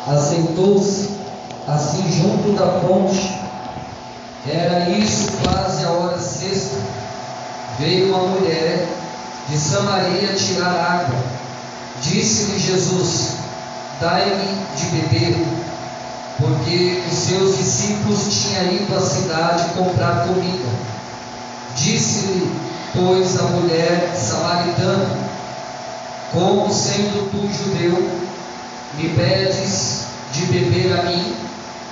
Assentou-se assim junto da fonte. Era isso quase a hora sexta. Veio uma mulher de Samaria tirar água. Disse-lhe Jesus: dai-me de beber, porque os seus discípulos tinham ido à cidade comprar comida. Disse-lhe, pois, a mulher samaritana: como sendo tu judeu, me pedes de beber a mim,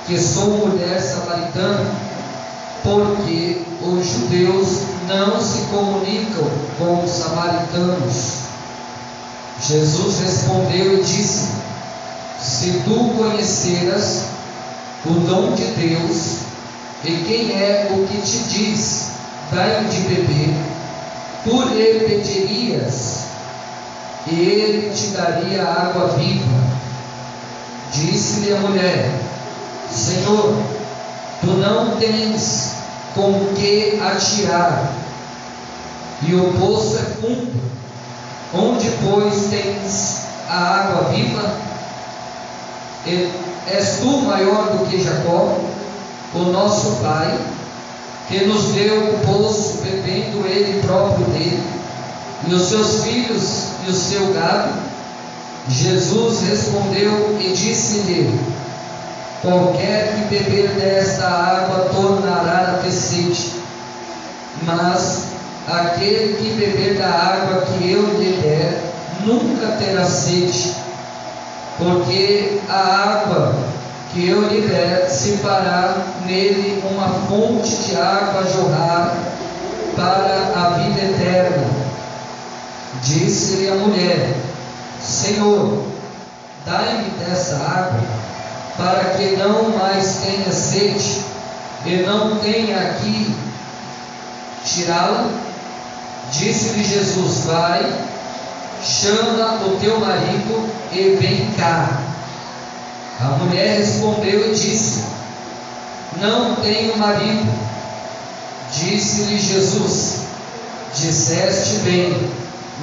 que sou mulher samaritana? Porque os judeus não se comunicam com os samaritanos. Jesus respondeu e disse: se tu conheceras o dom de Deus, e quem é o que te diz, dai-me de beber, tu lhe pedirias, e ele te daria água viva. Disse-lhe a mulher: Senhor, tu não tens com que atirar, e o poço é fundo. Onde, pois, tens a água viva? És tu maior do que Jacó, o nosso pai, que nos deu o poço, bebendo ele próprio dele, e os seus filhos e o seu gado? Jesus respondeu e disse-lhe: qualquer que beber desta água tornará a ter sede, mas aquele que beber da água que eu lhe der nunca terá sede, porque a água que eu lhe der se fará nele uma fonte de água a jorrar para a vida eterna. Disse-lhe a mulher: Senhor, dai-me dessa água, para que não mais tenha sede, e não tenha aqui tirá-la. Disse-lhe Jesus: vai, chama o teu marido e vem cá. A mulher respondeu e disse: não tenho marido. Disse-lhe Jesus: disseste bem,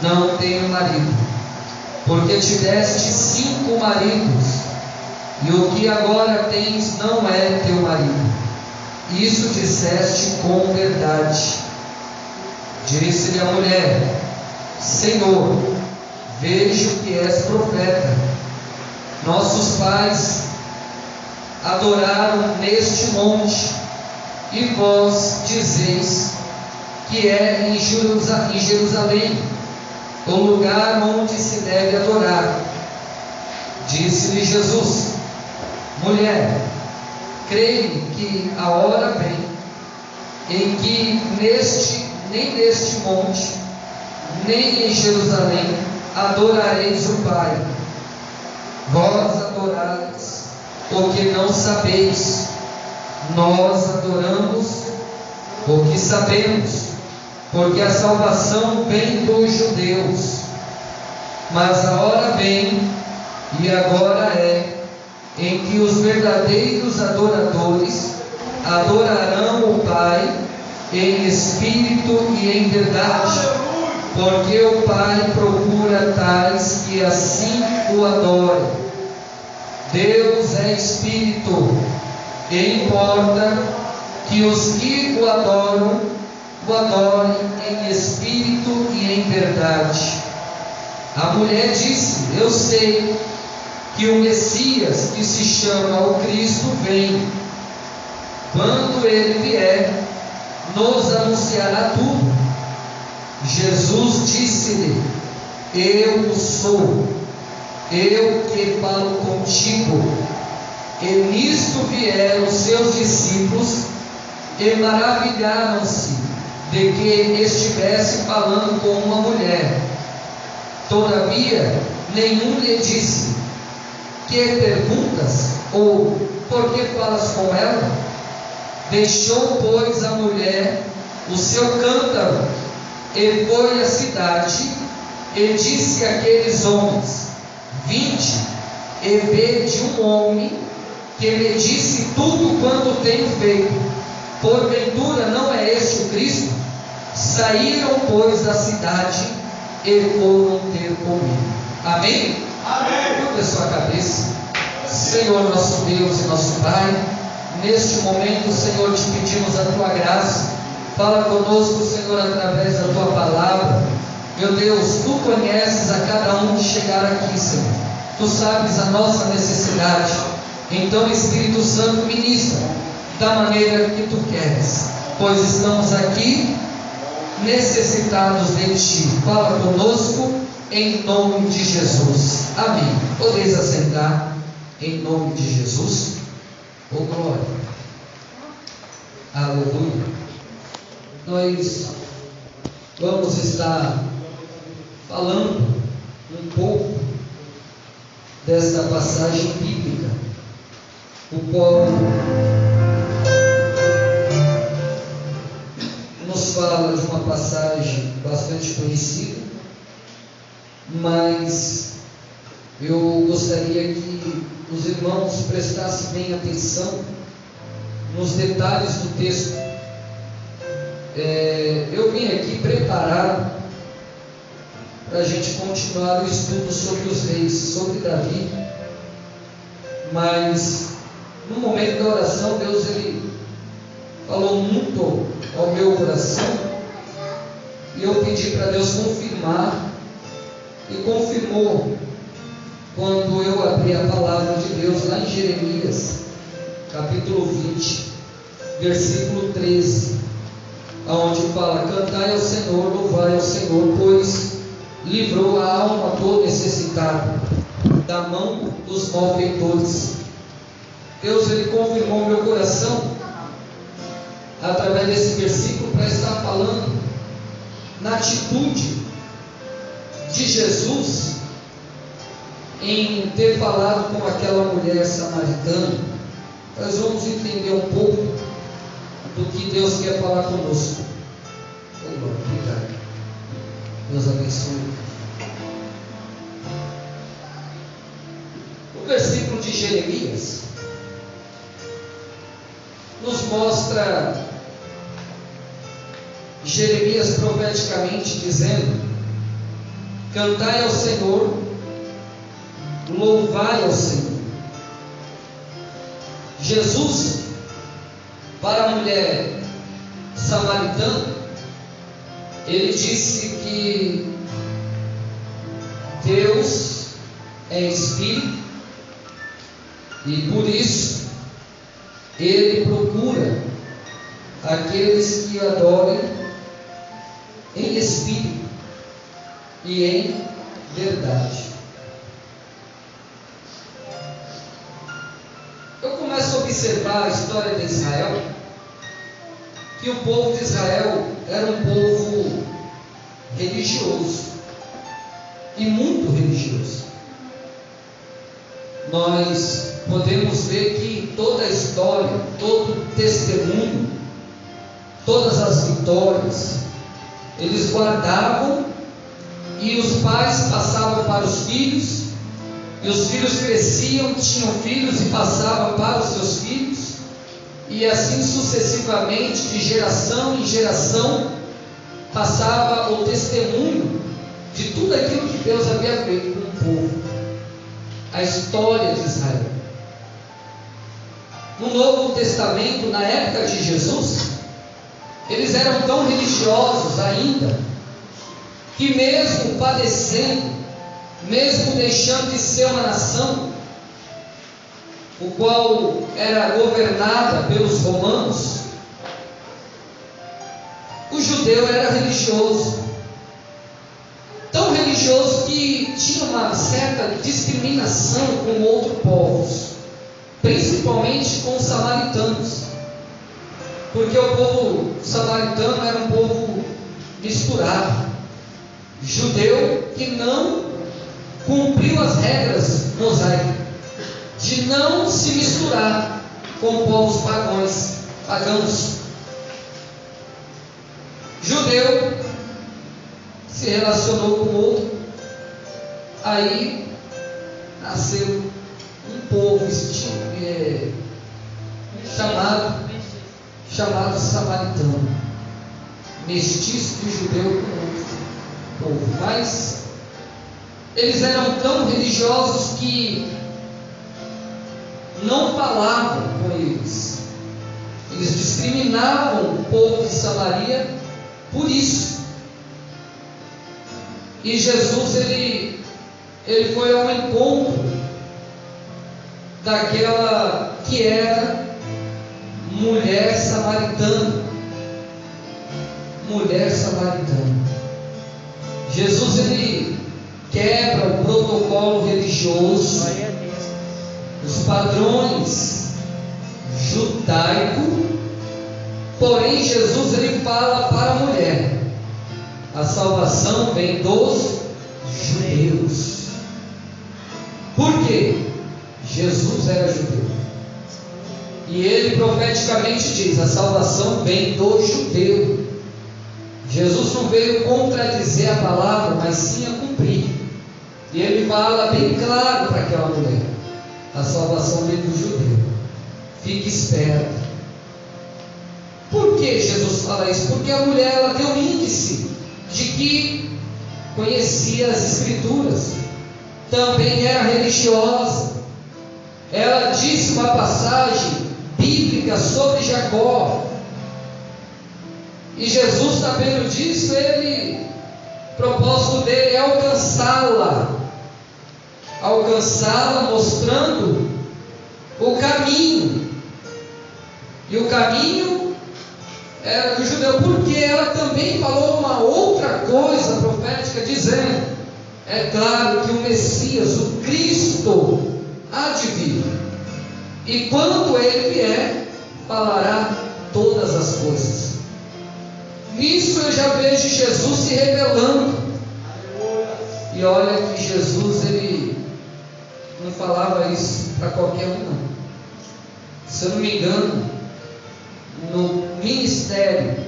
não tenho marido, porque tiveste 5 maridos, e o que agora tens não é teu marido. Isso disseste com verdade. Disse-lhe a mulher: Senhor, vejo que és profeta. Nossos pais adoraram neste monte, e vós dizeis que é em Jerusalém o lugar onde se deve adorar. Disse-lhe Jesus: mulher, creio que a hora vem em que nem neste monte, nem em Jerusalém adorareis o Pai. Vós adorais o que não sabeis, nós adoramos o que sabemos, porque a salvação vem dos judeus. Mas a hora vem, e agora é, em que os verdadeiros adoradores adorarão o Pai em espírito e em verdade, porque o Pai procura tais que assim o adorem. Deus é espírito, e importa que os que o adorem em espírito e em verdade. A mulher disse: eu sei que o Messias, que se chama o Cristo, vem. Quando ele vier, nos anunciará tudo. Jesus disse-lhe: eu o sou, eu que falo contigo. E nisto vieram os seus discípulos e maravilharam-se de que estivesse falando com uma mulher. Todavia nenhum lhe disse: que perguntas? Ou por que falas com ela? Deixou, pois, a mulher o seu cântaro e foi à cidade, e disse àqueles homens: vinde e vede um homem que me disse tudo quanto tenho feito. Porventura não é este o Cristo? Saíram, pois, da cidade e foram ter comigo. Amém? Amém. Curva a sua cabeça. Senhor, nosso Deus e nosso Pai, neste momento, Senhor, te pedimos a Tua graça. Fala conosco, Senhor, através da Tua palavra. Meu Deus, Tu conheces a cada um que chegar aqui, Senhor. Tu sabes a nossa necessidade. Então, Espírito Santo, ministra da maneira que Tu queres, pois estamos aqui necessitados de Ti. Fala conosco em nome de Jesus. Amém. Podeis assentar em nome de Jesus. Oh, glória. Aleluia. Nós vamos estar falando um pouco desta passagem bíblica, o qual nos fala de uma passagem bastante conhecida, mas eu gostaria que os irmãos prestassem bem atenção nos detalhes do texto. Eu vim aqui preparado para a gente continuar o estudo sobre os reis, sobre Davi, mas no momento da oração, Deus ele falou muito ao meu coração, e eu pedi para Deus confirmar, e confirmou quando eu abri a palavra de Deus lá em Jeremias, capítulo 20, versículo 13, onde fala: cantai ao Senhor, louvai ao Senhor, pois livrou a alma do necessitado da mão dos malfeitores. Deus ele confirmou meu coração através desse versículo para estar falando na atitude de Jesus em ter falado com aquela mulher samaritana. Nós vamos entender um pouco do que Deus quer falar conosco. Obrigado. Deus abençoe. O versículo de Jeremias nos mostra Jeremias profeticamente dizendo: cantai ao Senhor, louvai ao Senhor. Jesus, para a mulher samaritana, ele disse que Deus é Espírito, e por isso Ele procura aqueles que adorem em Espírito e em verdade. Eu começo a observar a história de Israel, que o povo de Israel era um povo religioso, e muito religioso. Nós podemos ver que toda a história, todo o testemunho, todas as vitórias, eles guardavam, e os pais passavam para os filhos, e os filhos cresciam, tinham filhos e passavam para os seus filhos, e assim sucessivamente, de geração em geração, passava o testemunho de tudo aquilo que Deus havia feito com o povo, a história de Israel. No Novo Testamento, na época de Jesus, eles eram tão religiosos ainda, que mesmo padecendo, mesmo deixando de ser uma nação, o qual era governada pelos romanos, o judeu era religioso, tão religioso que tinha uma certa discriminação com outros povos, principalmente com os samaritanos, porque o povo samaritano era um povo misturado, judeu que não cumpriu as regras mosaicas de não se misturar com povos pagãos. Judeu se relacionou com outro, aí nasceu um povo chamado samaritano, mestiço de judeu com outro povo. Mas eles eram tão religiosos que não falavam com eles. Eles discriminavam o povo de Samaria por isso. E Jesus, ele foi ao encontro daquela que era mulher samaritana. Mulher samaritana. Jesus, ele quebra o protocolo religioso, os padrões judaico, porém Jesus, ele fala para a mulher: a salvação vem dos judeus. Por quê? Jesus era judeu, e ele profeticamente diz: a salvação vem do judeu. Jesus não veio contradizer a palavra, mas sim a cumprir. E ele fala bem claro para aquela mulher: a salvação vem do judeu. Fique esperto. Por que Jesus fala isso? Porque a mulher, ela deu índice de que conhecia as Escrituras, também era religiosa. Ela disse uma passagem bíblica sobre Jacó. E Jesus, sabendo disso, o propósito dele é alcançá-la, mostrando o caminho. E o caminho era do judeu, porque ela também falou uma outra coisa profética, dizendo: é claro que o Messias, o Cristo, há de vir, e quando ele vier, falará todas as coisas. Nisso eu já vejo Jesus se revelando. E olha que Jesus, ele não falava isso para qualquer um, não. Se eu não me engano, no ministério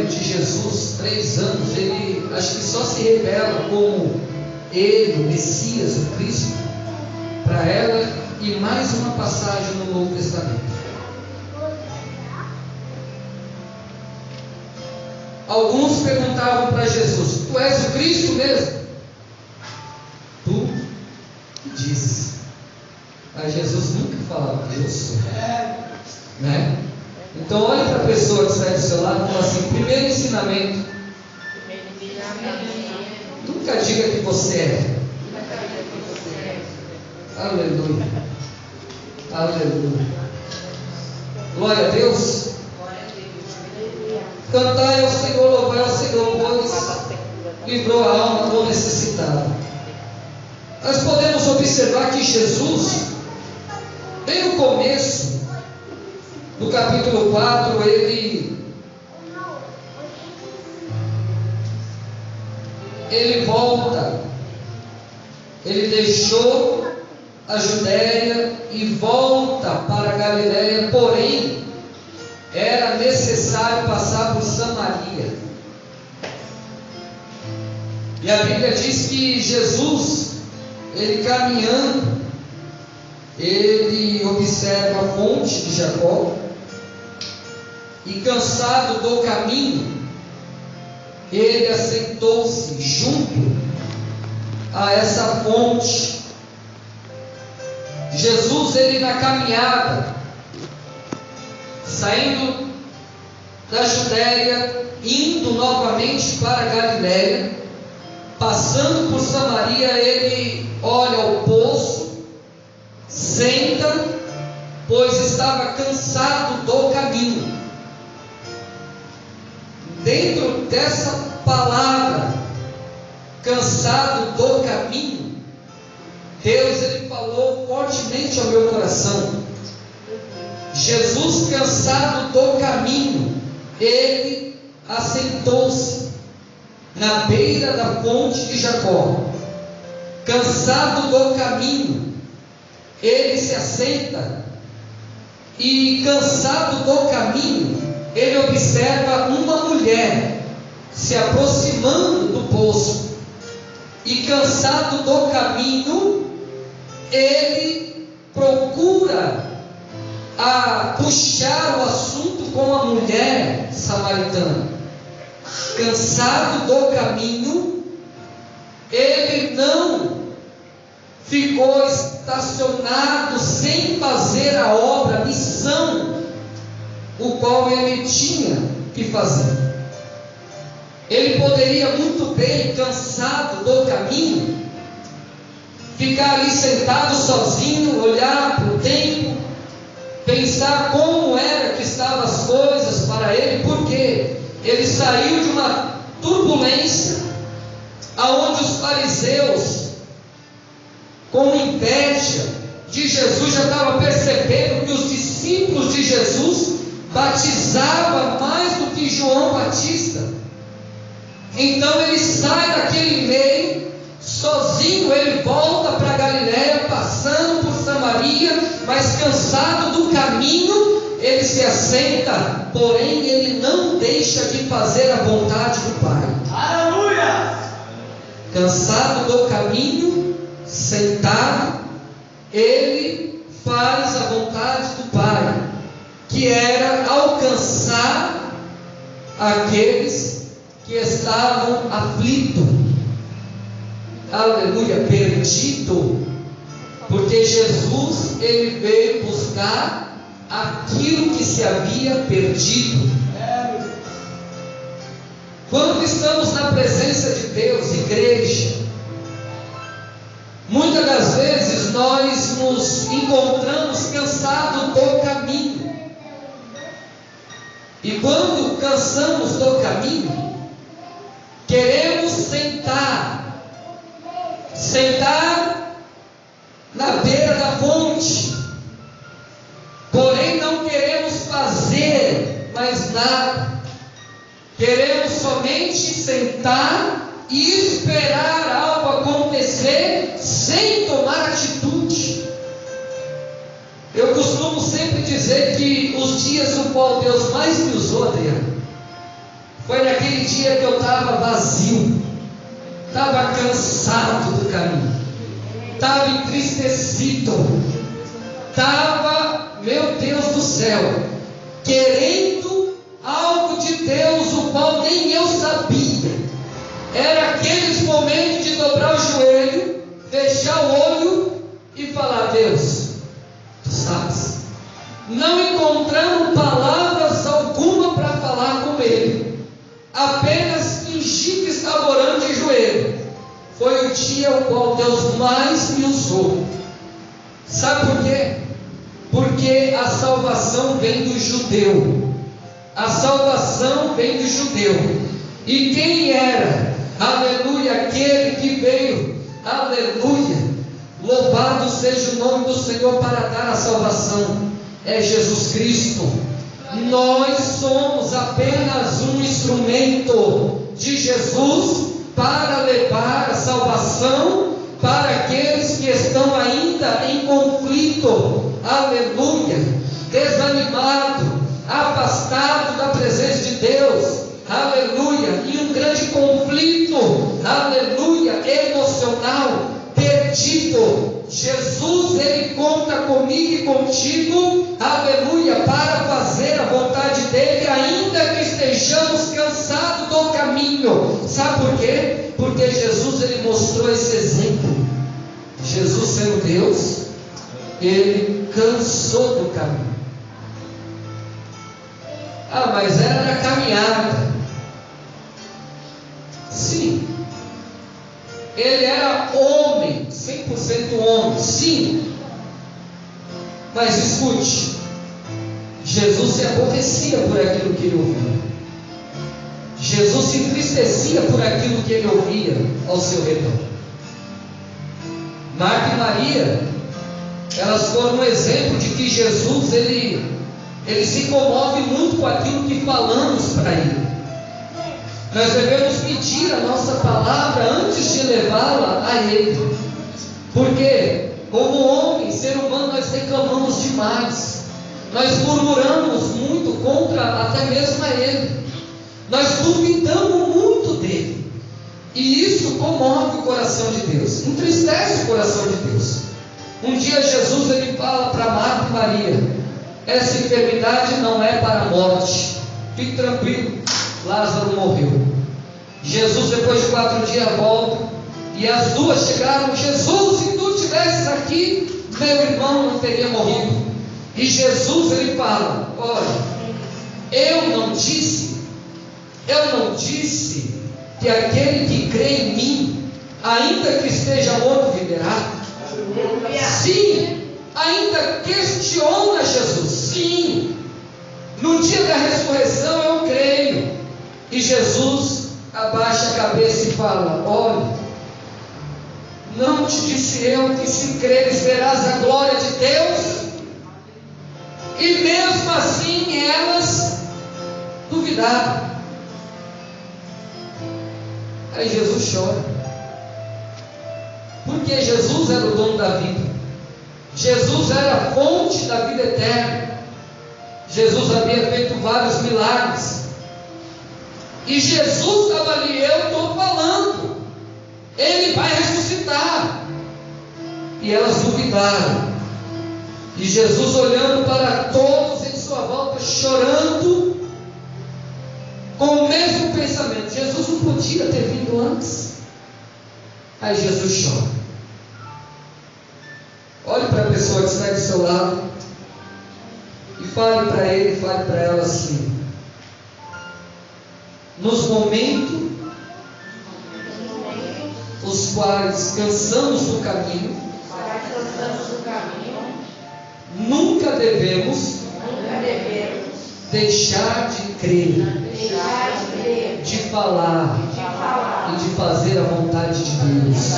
de Jesus, 3 anos, ele acho que só se revela como ele, o Messias, o Cristo, para ela, e mais uma passagem no Novo Testamento. Alguns perguntavam para Jesus: tu és o Cristo mesmo? Tu dizes. Mas Jesus nunca falava: eu sou. Né? Então olhe para a pessoa que está do seu lado e fala assim: primeiro ensinamento, nunca diga que você é. Aleluia. Aleluia. Glória a Deus. Cantai ao Senhor, louvai ao Senhor, pois livrou a alma do necessitado. Nós podemos observar que Jesus, bem no começo do capítulo 4, ele volta, ele deixou a Judéia e volta para a Galiléia, porém era necessário passar por Samaria. E a Bíblia diz que Jesus, ele caminhando, ele observa a fonte de Jacó, e cansado do caminho, ele assentou-se junto a essa fonte. Jesus, ele na caminhada, saindo da Judéia, indo novamente para a Galiléia, passando por Samaria, ele olha o poço, senta, pois estava cansado do caminho. Dentro dessa palavra, cansado do caminho, Deus, ele falou fortemente ao meu coração. Jesus, cansado do caminho, ele assentou-se na beira da fonte de Jacó. Cansado do caminho, ele se assenta, e cansado do caminho, ele observa uma mulher se aproximando do poço. E cansado do caminho, ele procura puxar o assunto com a mulher samaritana. Cansado do caminho, ele não ficou estacionado sem fazer a obra, a missão, o qual ele tinha que fazer. Ele poderia muito bem, cansado do caminho, ficar ali sentado sozinho, olhar para o tempo, pensar como era que estavam as coisas para ele, porque ele saiu de uma turbulência, aonde os fariseus, com inveja de Jesus, já estavam percebendo que os discípulos de Jesus batizavam mais do que João Batista. Então ele sai daquele meio, sozinho ele volta para Galiléia, passando por Samaria, mas cansado do caminho, ele se assenta, porém ele não deixa de fazer a vontade do Pai. Aleluia! Cansado do caminho, sentado, ele faz a vontade do Pai, que era alcançar aqueles que estavam aflitos, aleluia, perdido, porque Jesus, ele veio buscar aquilo que se havia perdido. Quando estamos na presença de Deus, igreja, muitas das vezes nós nos encontramos cansados do caminho, e quando cansamos do caminho, queremos sentar na beira da fonte, porém não queremos fazer mais nada, queremos somente sentar e esperar algo acontecer sem tomar atitude. Eu costumo sempre dizer que os dias no qual Deus mais me usou, Adriano, foi naquele dia que eu estava vazio, estava cansado do caminho, estava entristecido, estava, meu Deus do céu, querendo algo de Deus, o qual nem eu sabia. Era aqueles momentos de dobrar o joelho, fechar o olho e falar: Deus, tu sabes. Não encontramos palavras alguma para falar com Ele, apenas fingir que estava orando de joelho. Foi o dia o qual Deus mais me usou. Sabe por quê? Porque a salvação vem do judeu. A salvação vem do judeu. E quem era, aleluia, aquele que veio, aleluia, louvado seja o nome do Senhor para dar a salvação, é Jesus Cristo. Nós somos apenas um instrumento de Jesus para levar a salvação para aqueles que estão ainda em conflito, aleluia, desanimado, afastado da presença de Deus, aleluia, em um grande conflito, aleluia, emocional, perdido. Jesus, Ele conta comigo e contigo, aleluia, para fazer a vontade dEle, ainda que estejamos cansados do caminho. Sabe por quê? Porque Jesus, Ele mostrou esse exemplo. Jesus, sendo Deus, Ele cansou do caminho. Ah, mas era na caminhada. Sim. Ele era homem, 100% homem, sim. Mas escute, Jesus se aborrecia por aquilo que ele ouvia. Jesus se entristecia por aquilo que ele ouvia ao seu redor. Marta e Maria, elas foram um exemplo de que Jesus, ele se comove muito com aquilo que falamos para ele. Nós devemos medir a nossa palavra antes de levá-la a Ele, porque como homem, ser humano, nós reclamamos demais, nós murmuramos muito contra até mesmo a Ele, nós duvidamos muito dEle, e isso comove o coração de Deus, entristece o coração de Deus. Um dia Jesus, ele fala para Marta e Maria: essa enfermidade não é para a morte, fique tranquilo, Lázaro morreu. Jesus, depois de 4 dias, volta, e as duas chegaram: Jesus, se tu estivesses aqui, meu irmão não teria morrido. E Jesus, ele fala: olha, eu não disse que aquele que crê em mim, ainda que esteja morto, viverá. Sim, ainda questiona Jesus. Sim, no dia da ressurreição eu creio. E Jesus abaixa a cabeça e fala: olha, não te disse eu que se creres verás a glória de Deus? E mesmo assim elas duvidaram. Aí Jesus chora, porque Jesus era o dono da vida, Jesus era a fonte da vida eterna, Jesus havia feito vários milagres, e Jesus estava ali: eu estou falando, Ele vai ressuscitar. E elas duvidaram. E Jesus, olhando para todos em sua volta, chorando, com o mesmo pensamento. Jesus não podia ter vindo antes. Aí Jesus chora. Olhe para a pessoa que está do seu lado e fale para ele, fale para ela assim: nos momentos os quais cansamos do caminho, nunca devemos deixar de crer, de falar e de fazer a vontade de Deus.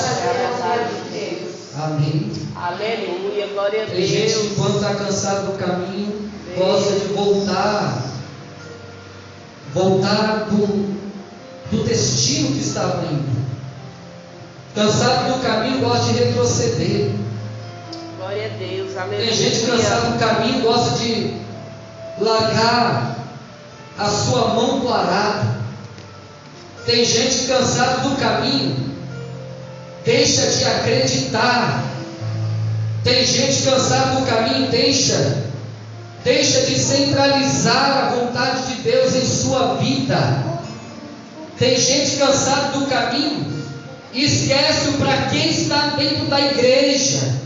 Amém. Aleluia, glória a Deus. Tem gente que, quando está cansado do caminho, gosta de voltar do destino que estava indo. Cansado do caminho, gosta de retroceder. Glória a Deus, aleluia. Tem gente cansada do caminho, gosta de largar a sua mão do arado. Tem gente cansada do caminho, deixa de acreditar. Tem gente cansada do caminho, deixa de centralizar a vontade de Deus em sua vida. Tem gente cansada do caminho e esquece o para quem está dentro da igreja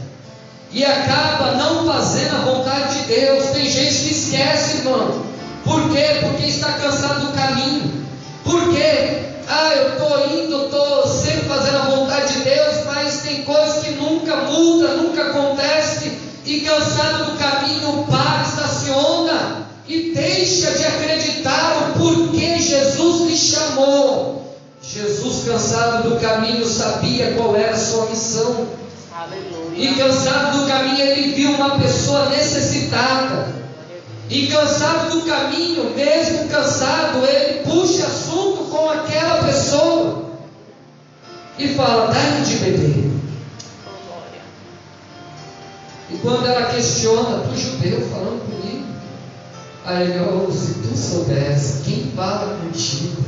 e acaba não fazendo a vontade de Deus. Tem gente que esquece, irmão. Por quê? Porque está cansado do caminho. Por quê? Eu estou sempre fazendo a vontade de Deus, mas tem coisas que nunca muda, nunca acontece, e cansado do caminho, para, estaciona e deixa de acreditar o porquê Jesus lhe chamou. Jesus, cansado do caminho, sabia qual era a sua missão. Aleluia. E cansado do caminho, ele viu uma pessoa necessitada. E cansado do caminho, mesmo cansado, ele puxa assunto com aquela pessoa e fala: dá-me de beber. E quando ela questiona: tu judeu falando comigo? Aí ele: se tu soubesse quem fala contigo,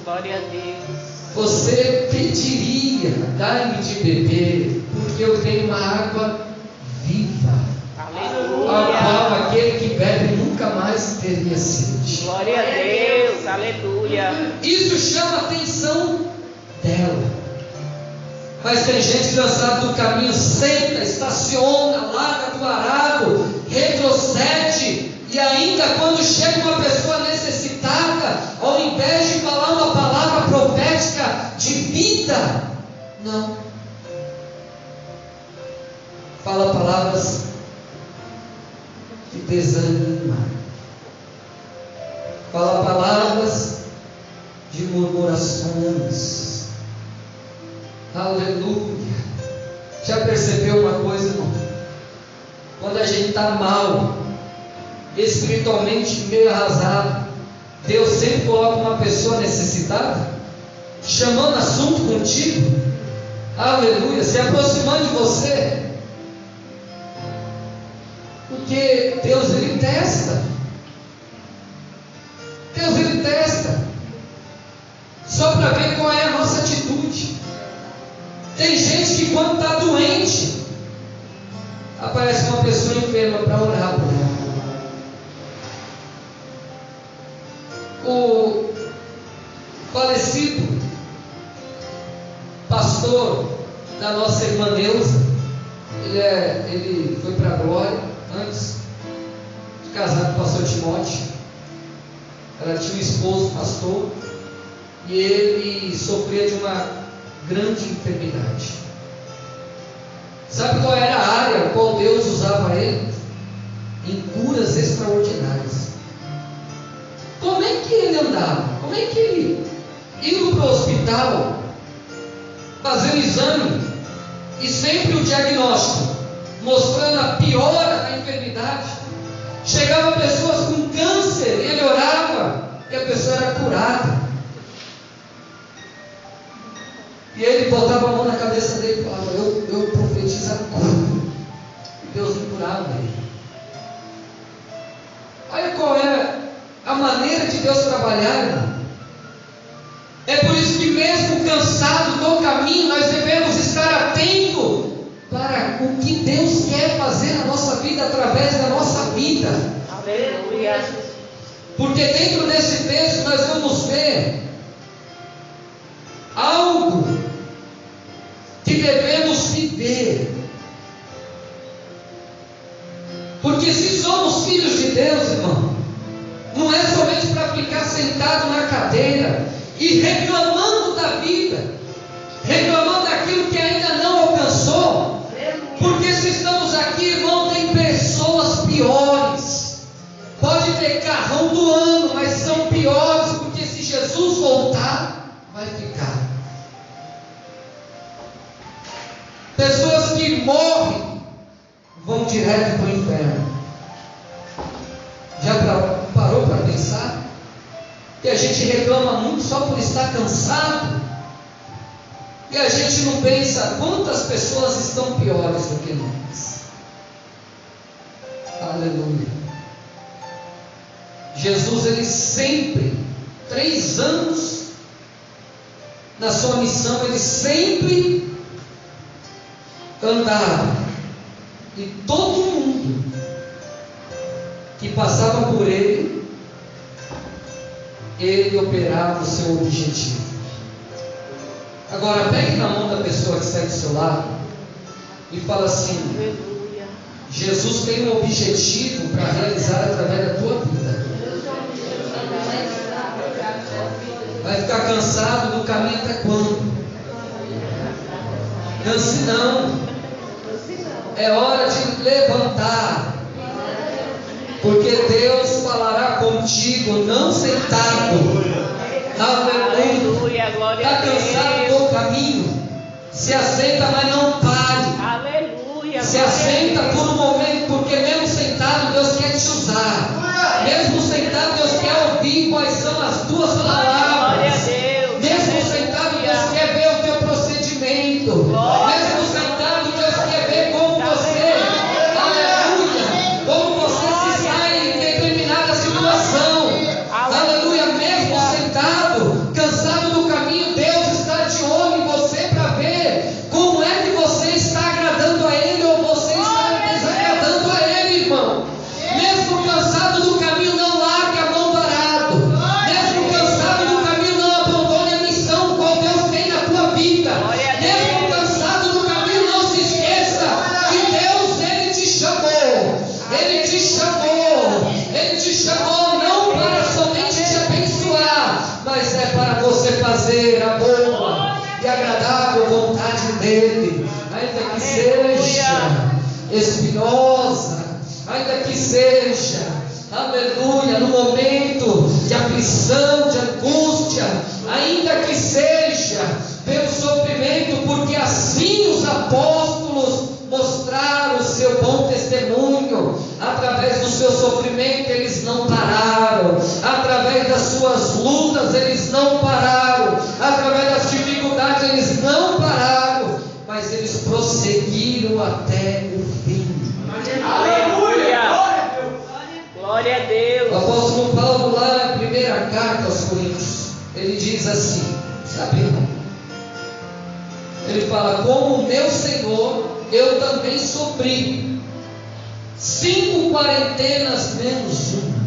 glória a Deus, você pediria: dá-me de beber, porque eu tenho uma água viva, a qual aquele que bebe nunca mais teria sede. Glória a Deus, aleluia. Isso chama a atenção dela. Mas tem gente cansada do caminho, senta, estaciona, larga do arado, retrocede, e ainda quando chega uma pessoa necessitada, ao invés de falar uma palavra profética de vida, não, fala palavras que desanimam, fala palavras de murmurações. Aleluia. Já percebeu uma coisa, irmão? Quando a gente está mal, espiritualmente meio arrasado, Deus sempre coloca uma pessoa necessitada, chamando assunto contigo. Aleluia. Se aproximando de você. Porque Deus, ele testa. Deus, ele testa. Só para ver qual é a nossa atitude. Tem gente que, quando está doente, aparece uma pessoa enferma para orar por ela. O falecido pastor da nossa irmã Neuza, ele foi para a glória antes de casar com o pastor Timóteo. Ela tinha um esposo pastor e ele sofria de uma grande enfermidade. Sabe qual era a área qual Deus usava ele? Em curas extraordinárias. Como é que ele andava? Como é que ele, indo para o hospital, fazendo exame, e sempre o diagnóstico, mostrando a piora da enfermidade, chegavam pessoas com câncer, e ele orava, e a pessoa era curada. E ele botava a mão na cabeça dele e falava: eu profetizo a cura. E Deus me curava ele. Olha qual é a maneira de Deus trabalhar, irmão. É por isso que mesmo cansado do caminho, nós devemos estar atentos para o que Deus quer fazer na nossa vida, através da nossa vida. Aleluia. Porque dentro desse texto nós vamos ver algo que devemos viver. Porque se somos filhos de Deus, irmão, não é somente para ficar sentado na cadeira e reclamando da vida, reclamando daquilo que ainda não alcançou. Porque se estamos aqui, irmão, tem pessoas piores. Pode ter carrão do ano, mas são piores, porque se Jesus voltar, vai ficar. Pessoas que morrem vão direto para o inferno. Já parou para pensar? Que a gente reclama muito só por estar cansado, e a gente não pensa quantas pessoas estão piores do que nós. Aleluia. Jesus, ele sempre, 3 anos na sua missão, ele sempre andava, e todo mundo que passava por ele operava o seu objetivo. Agora pegue na mão da pessoa que está do seu lado e fala assim: Aleluia. Jesus tem um objetivo para realizar através da tua vida. Vai ficar cansado do caminho até quando? Canse não. É hora de levantar, porque Deus falará contigo, não sentado. Aleluia, glória Está a Deus. cansado do caminho? Se assenta, mas não pare. Aleluia. Se assenta por um momento, porque mesmo sentado Deus quer te usar. Mesmo sentado Deus quer ouvir quais são as tuas palavras. Glória a Deus. Mesmo sentado Deus quer ver o teu procedimento. Mesmo sentado Deus quer ver como você, aleluia, como você se sai em determinada situação. Aleluia. Mesmo sentado, cansado do caminho, Deus está de olho em você para ver como é que você está agradando a Ele ou você está desagradando a Ele, irmão. Mesmo cansado do caminho, não largue a mão parado. Mesmo cansado do caminho, não abandone a missão qual Deus tem na tua vida. Mesmo cansado do caminho, não se esqueça que Deus, Ele te chamou. Ele te chamou. Ele te chamou não para somente te abençoar, mas é para você fazer a boa e agradável vontade dEle. Ainda que seja espinhosa, ainda que seja, aleluia, no momento de aflição, de angústia, ainda que seja pelo sofrimento, porque assim os apóstolos mostraram o seu bom testemunho. Através do seu sofrimento eles não pararam, através das suas lutas eles não pararam, através das dificuldades eles não pararam, mas eles prosseguiram até o fim. Aleluia. Glória a Deus. O apóstolo Paulo, lá na primeira carta aos Coríntios, ele diz assim, sabe, irmão? Ele fala: como o meu Senhor, eu também sofri 5 quarentenas menos uma.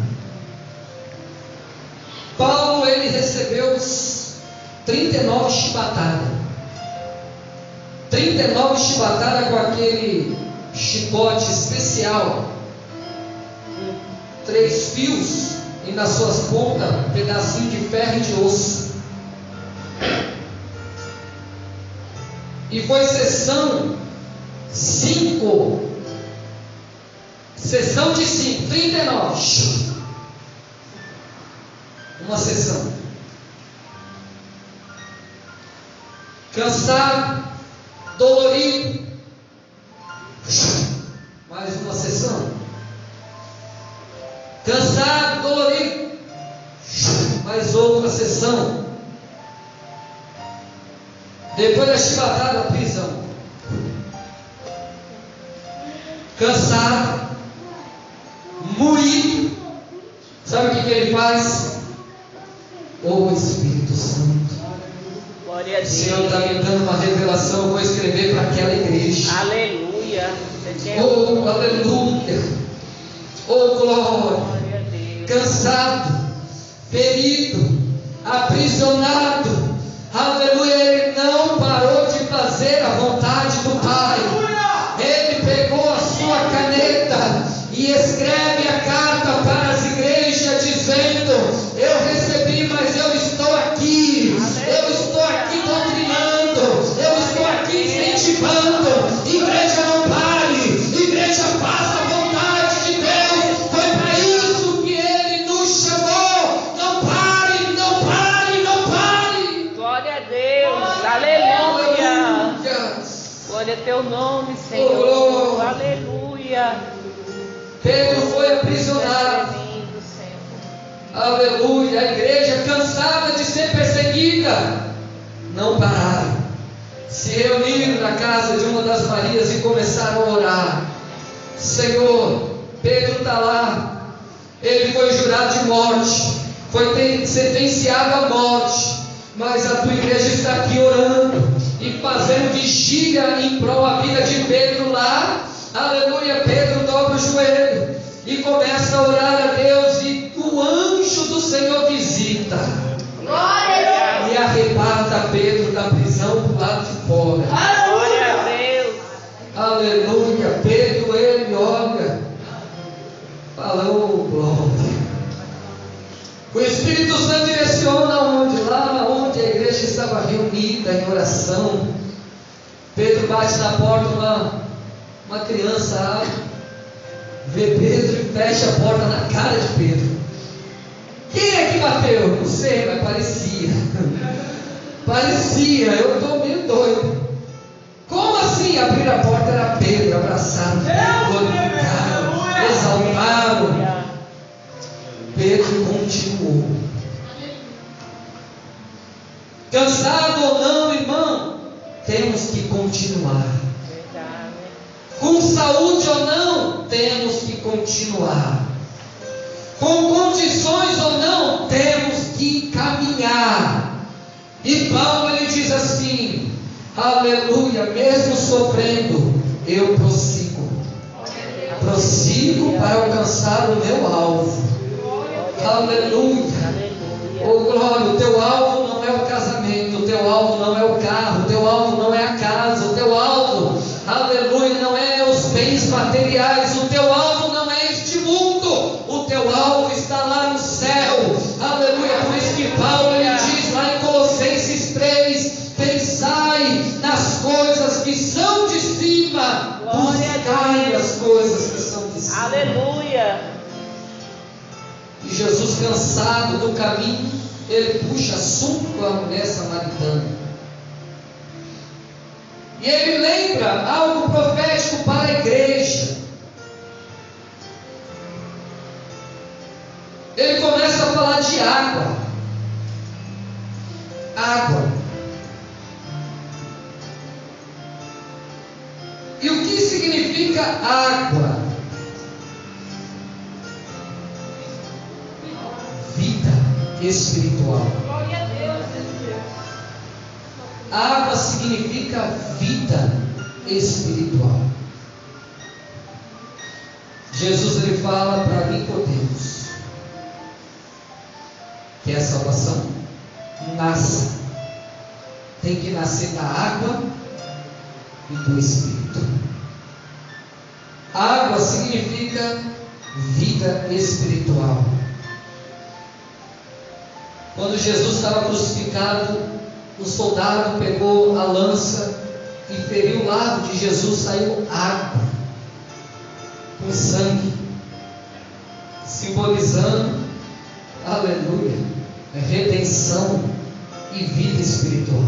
Paulo, ele recebeu 39 chibatadas. 39 chibatadas com aquele chicote especial, 3 fios, e nas suas pontas um pedacinho de ferro e de osso. E foi sessão de 5, 39. Uma sessão. Cansado, dolorido. Mais uma sessão. Cansado, dolorido. Mais outra sessão. Depois da chibatada, a prisão. Cansado, moído. Sabe o que ele faz? O Espírito Santo. Glória a Deus. O Senhor está me dando uma revelação. Eu vou escrever para aquela igreja. Aleluia. Oh, aleluia. Oh, glória. Glória a Deus. Cansado, ferido, aprisionado. Aleluia. Ele não parou de fazer a vontade do Pai. Ele pegou a sua caneta e escreve a carta para as igrejas dizendo: eu recebi, mas eu estou aqui. Eu estou aqui doutrinando. Eu estou aqui incentivando. Igreja, não pare. Igreja, faça a vontade de Deus. Foi para isso que Ele nos chamou. Não pare, não pare, não pare. Glória a Deus. Aleluia. Glória a teu nome, Senhor. Aleluia. Pedro foi aprisionado. Aleluia. A igreja, cansada de ser perseguida, não pararam. Se reuniram na casa de uma das Marias e começaram a orar. Senhor, Pedro está lá. Ele foi jurado de morte, foi sentenciado à morte, mas a tua igreja está aqui orando e fazendo vigília em prol da vida de Pedro lá. Aleluia. Pedro dobra o joelho e começa a orar a Deus, e o anjo do Senhor visita e arrebata Pedro da prisão para o lado de fora. Glória a Deus. Aleluia. Pedro, ele olha, falou, glória. O Espírito Santo direciona onde? Lá onde a igreja estava reunida em oração. Pedro bate na porta, uma criança abre, vê Pedro e fecha a porta na cara de Pedro. Quem é que bateu? Não sei, mas parecia. Parecia, eu estou meio doido. Como assim? Abrir a porta era Pedro, abraçado, glorificado, exaltado. Pedro continuou. Cansado ou não, irmão, temos que continuar. Com saúde ou não, temos que continuar. Com condições ou não, temos que caminhar. E Paulo, ele diz assim: aleluia, mesmo sofrendo, eu prossigo. Prossigo para alcançar o meu alvo. Aleluia. Oh glória, o teu alvo não é o casamento, o teu alvo não é o carro, o teu alvo não é a casa, o teu alvo, aleluia, não é os bens materiais, o teu alvo não é este mundo, o teu alvo está lá no céu. Aleluia. Por isso que Paulo, ele diz lá em Colossenses 3: pensai nas coisas que são de cima, buscai as coisas que são de cima. Aleluia. E Jesus, cansado do caminho, ele puxa assunto com a mulher samaritana. E ele lembra algo profético para a igreja. Ele começa a falar de água. Água. E o que significa água? Espiritual. Água significa vida espiritual. Jesus, ele fala para Nicodemos que a salvação nasce, tem que nascer da água e do Espírito. Água significa vida espiritual. Quando Jesus estava crucificado, o soldado pegou a lança e feriu o lado de Jesus, saiu água com sangue, simbolizando, aleluia, redenção e vida espiritual.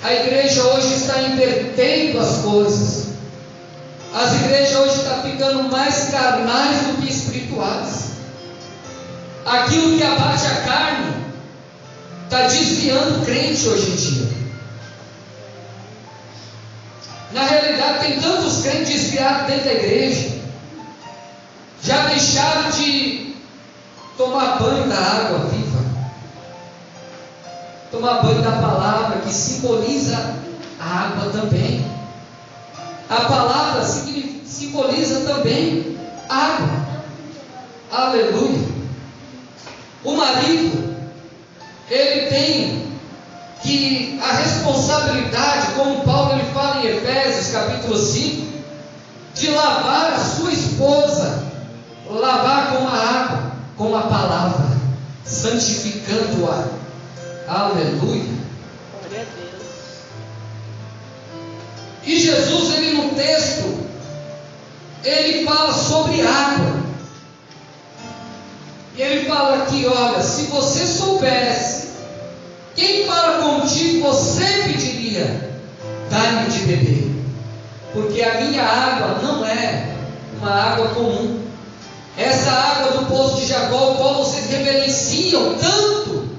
A igreja hoje está invertendo as coisas. As igrejas hoje estão ficando mais carnais do que espirituais. Aquilo que abate a carne está desviando o crente hoje em dia. Na realidade, tem tantos crentes desviados dentro da igreja, já deixaram de tomar banho da água viva, tomar banho da palavra, que simboliza a água também. A palavra simboliza também água. Aleluia. O marido, ele tem que a responsabilidade, como Paulo ele fala em Efésios capítulo 5, de lavar a sua esposa, lavar com a água, com a palavra, santificando-a. Aleluia. Glória a Deus. E Jesus, ele no texto, ele fala sobre água. E ele fala aqui, olha, se você soubesse, quem fala contigo, você pediria, dá-me de beber. Porque a minha água não é uma água comum. Essa água do poço de Jacó, o qual vocês reverenciam tanto,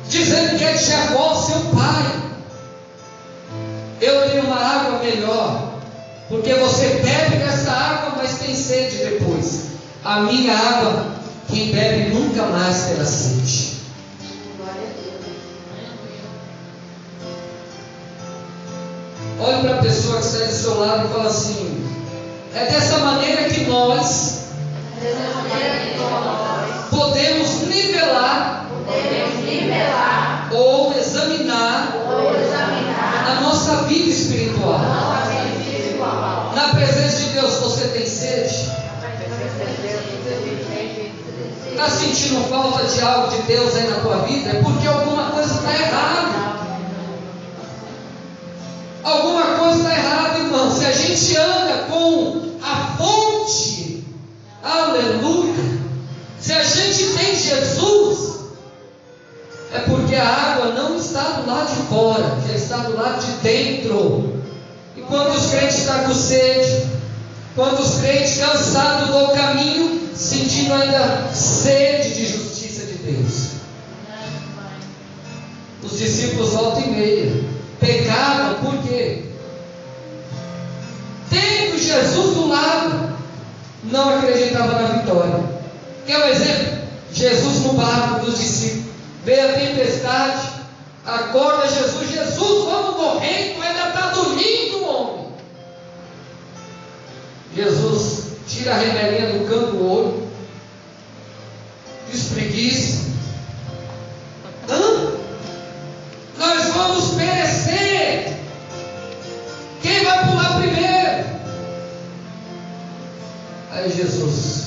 dizendo que é de Jacó, seu pai. Eu tenho uma água melhor, porque você bebe dessa água, mas tem sede depois. A minha água, quem bebe nunca mais terá sede. Olhe para a pessoa que está do seu lado e fala assim: é dessa maneira que nós podemos nivelar ou examinar a nossa vida espiritual. Na presença de Deus, você tem sede? Está sentindo falta de algo de Deus aí na tua vida? É porque alguma coisa está errada. Alguma coisa está errada, irmão. Se a gente anda com a fonte, aleluia, se a gente tem Jesus, é porque a água não está do lado de fora, já está do lado de dentro. E quando os crentes estão com sede, quando os crentes cansados do caminho, sentindo ainda sede de justiça de Deus, os discípulos volta e meia pecavam, por quê? Tendo Jesus do lado, não acreditava na vitória. Quer um exemplo? Jesus no barco dos discípulos, veio a tempestade, acorda Jesus, vamos morrer, tu ainda está dormindo, homem. Jesus tira a remelinha do canto do olho, espreguiça. Nós vamos perecer. Quem vai pular primeiro? Aí Jesus: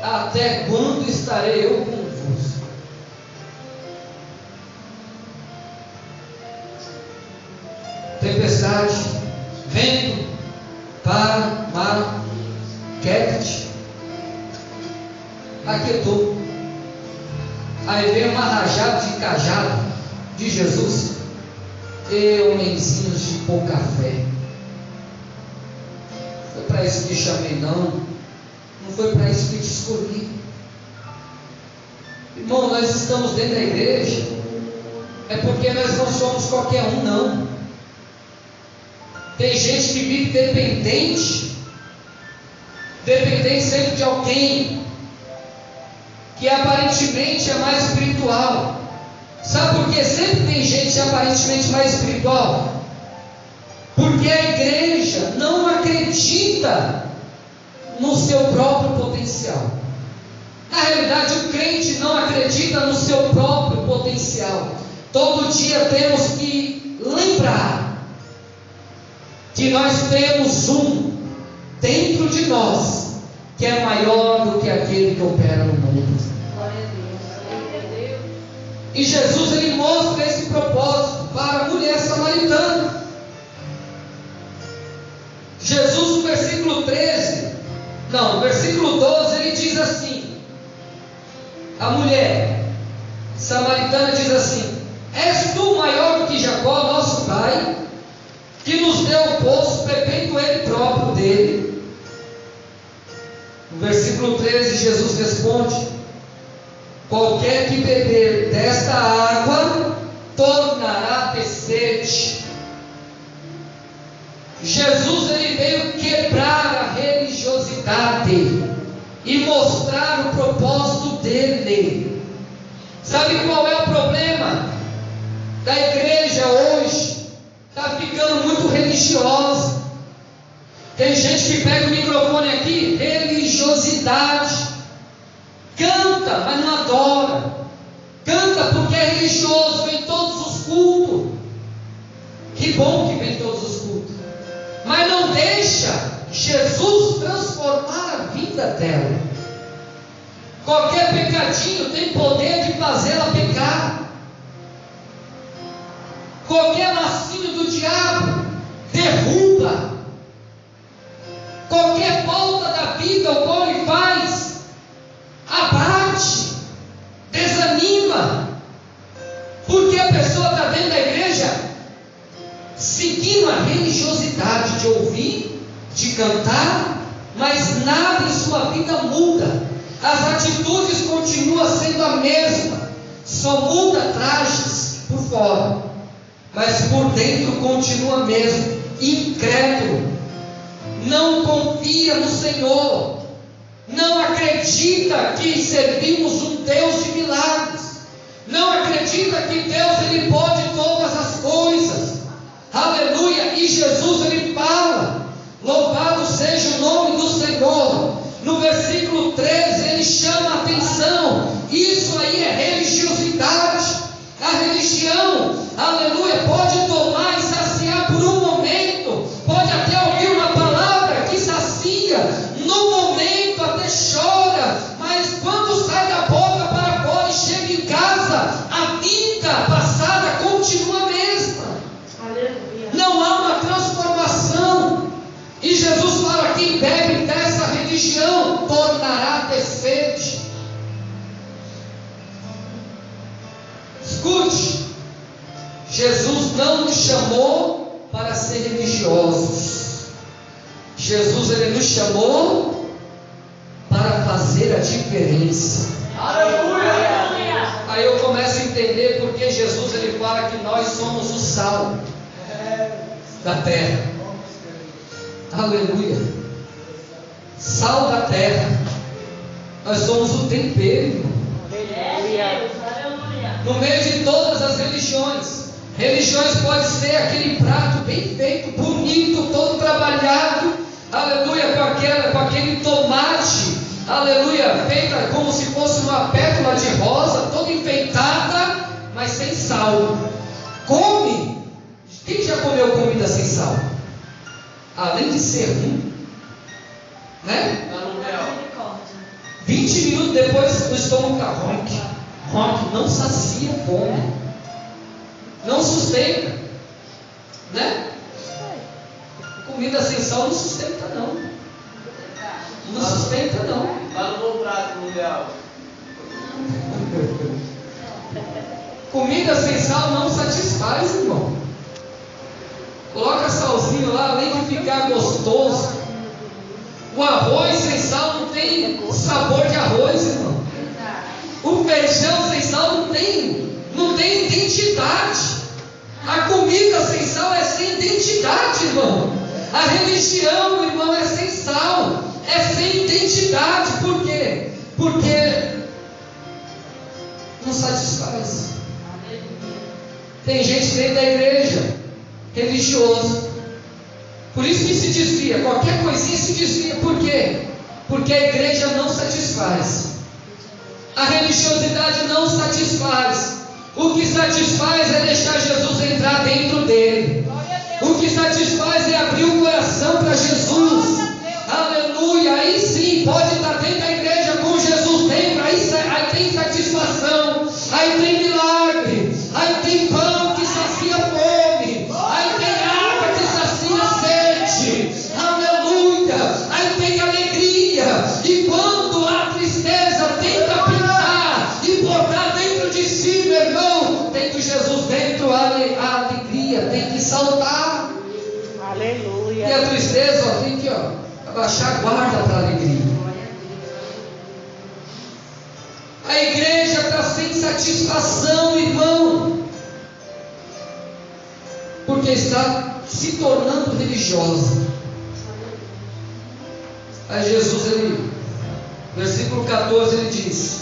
até quando estarei eu convosco? Tempestade, vento, para, mar, quieta-te. Aquietou. Aí veio uma rajada de cajado de Jesus. Homenzinhos de pouca fé. Foi para isso que te chamei, não. Não foi para isso que te escolhi. Irmão, nós estamos dentro da igreja, é porque nós não somos qualquer um, não. Tem gente que vive dependente sempre de alguém que aparentemente é mais espiritual. Sabe por que sempre tem gente aparentemente mais espiritual? Porque a igreja não acredita no seu próprio potencial. Na realidade, o crente não acredita no seu próprio potencial. Todo dia temos que que nós temos um dentro de nós que é maior do que aquele que opera no mundo. E Jesus ele mostra esse propósito para a mulher samaritana. Jesus no versículo 12 ele diz assim: a mulher samaritana diz assim: és tu maior do que Jacó, nosso pai, que nos deu o poço, bebendo ele próprio dele? No versículo 13, Jesus responde: qualquer que beber desta água tornará a ter sede. Jesus ele veio quebrar a religiosidade e mostrar o propósito dele. Sabe qual é o problema da igreja hoje? Está ficando muito religiosa. Tem gente que pega o microfone aqui, religiosidade, canta, mas não adora, canta porque é religioso, vem todos os cultos, que bom que vem todos os cultos, mas não deixa Jesus transformar a vida dela. Qualquer pecadinho tem poder de fazê-la pecar. Qualquer lacinho do diabo derruba. Qualquer falta da vida o qual ele faz abate, desanima, porque a pessoa está dentro da igreja seguindo a religiosidade de ouvir, de cantar, mas nada em sua vida muda. As atitudes continuam sendo a mesma, só muda trajes por fora, mas por dentro continua mesmo, incrédulo, não confia no Senhor, não acredita que servimos um Deus de milagres, não acredita que Deus ele pode todas as coisas. Aleluia. E Jesus ele fala: louvado seja o nome do Senhor. No versículo 13 ele chama a atenção: isso aí é religiosidade. A religião, aleluia, pode tomar e saciar por um momento, pode até ouvir uma palavra que sacia, no momento até chora, mas quando sai da boca para fora e chega em casa, a vida passada continua a mesma. Aleluia. Não há uma transformação. E Jesus fala: quem bebe dessa religião tornará a ter sede. Escute, Jesus não nos chamou para ser religiosos. Jesus ele nos chamou para fazer a diferença. Aleluia! Aí eu começo a entender porque Jesus ele fala que nós somos o sal da terra. Aleluia! Sal da terra. Nós somos o tempero. Aleluia! No meio de todas as religiões pode ser aquele prato bem feito, bonito, todo trabalhado, aleluia, com aquele tomate, aleluia, feita como se fosse uma pétala de rosa, toda enfeitada, mas sem sal. Come. Quem já comeu comida sem sal? Além de ser ruim, né? 20 minutos depois o estômago está ronque, não sacia a fome, não sustenta, né? Comida sem sal não sustenta não. Não sustenta não. Lá no bom prato mundial. Comida sem sal não satisfaz, irmão. Coloca salzinho lá, além de ficar gostoso. O arroz sem sal não tem sabor de arroz, irmão. O feijão sem sal não tem identidade. A comida sem sal é sem identidade, irmão. A religião, irmão, é sem sal, é sem identidade. Por quê? Porque não satisfaz. Tem gente dentro da igreja religioso, por isso que se desvia, qualquer coisinha se desvia. Por quê? Porque a igreja não satisfaz, a religiosidade não satisfaz. O que satisfaz é deixar Jesus entrar dentro dele. O que satisfaz é abrir o a tristeza, ó, tem que abaixar a guarda para a alegria. A igreja está sem satisfação, irmão, porque está se tornando religiosa. Aí Jesus, versículo 14, ele diz: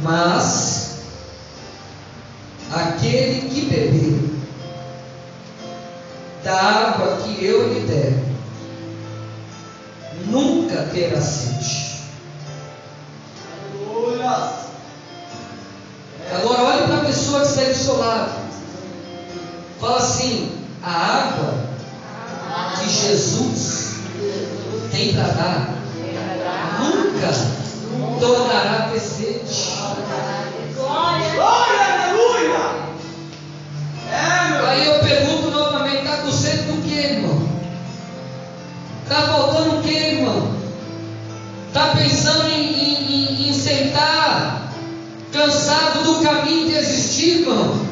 mas aquele que beber da água que eu lhe der, nunca terá sede. Agora olhe para a pessoa que está aí do seu lado. Fala assim: a água que Jesus tem para dar nunca tornará a ter sede. Glória, aleluia! Aí eu pergunto novamente: está com sede do que, irmão? Está faltando o que, irmão? Está pensando em sentar, cansado do caminho de existir, irmão?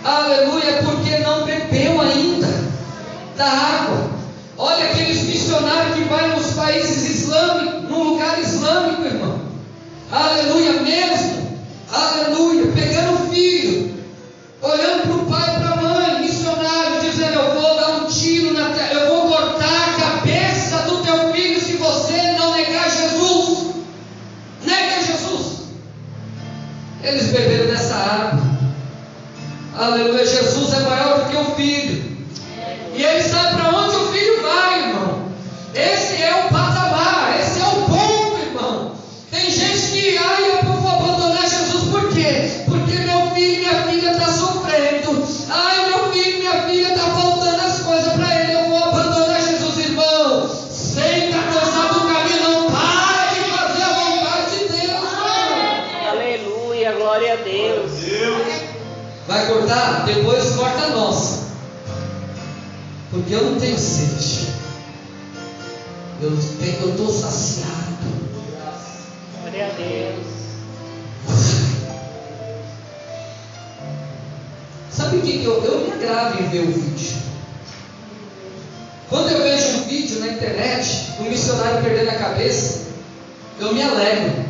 Aleluia, porque não bebeu ainda da água. Olha aqueles missionários que vai nos países islâmicos, no lugar islâmico, irmão. Aleluia mesmo. Aleluia, pegando o filho, olhando para o pai e para a mãe, missionário, dizendo: eu vou dar um tiro na terra, eu vou cortar a cabeça do teu filho se você não negar Jesus. Nega Jesus. Eles beberam dessa água. Aleluia, Jesus é maior do que o filho. E ele sabe para onde o filho vai, irmão. Esse é o patamar, esse é o ponto, irmão. Tem gente que, eu vou abandonar Jesus, por quê? Porque meu filho e minha filha estão sofrendo. Meu filho e minha filha estão faltando as coisas para ele, eu vou abandonar Jesus, irmão. Senta cansado do caminho, não para de fazer a vontade de Deus, irmão. Aleluia, glória a Deus. Vai cortar? Depois corta a nossa. Porque eu não tenho sede. Eu estou saciado. Glória a Deus. Sabe o que eu me agravo em ver o vídeo? Quando eu vejo um vídeo na internet, um missionário perdendo a cabeça, eu me alegro.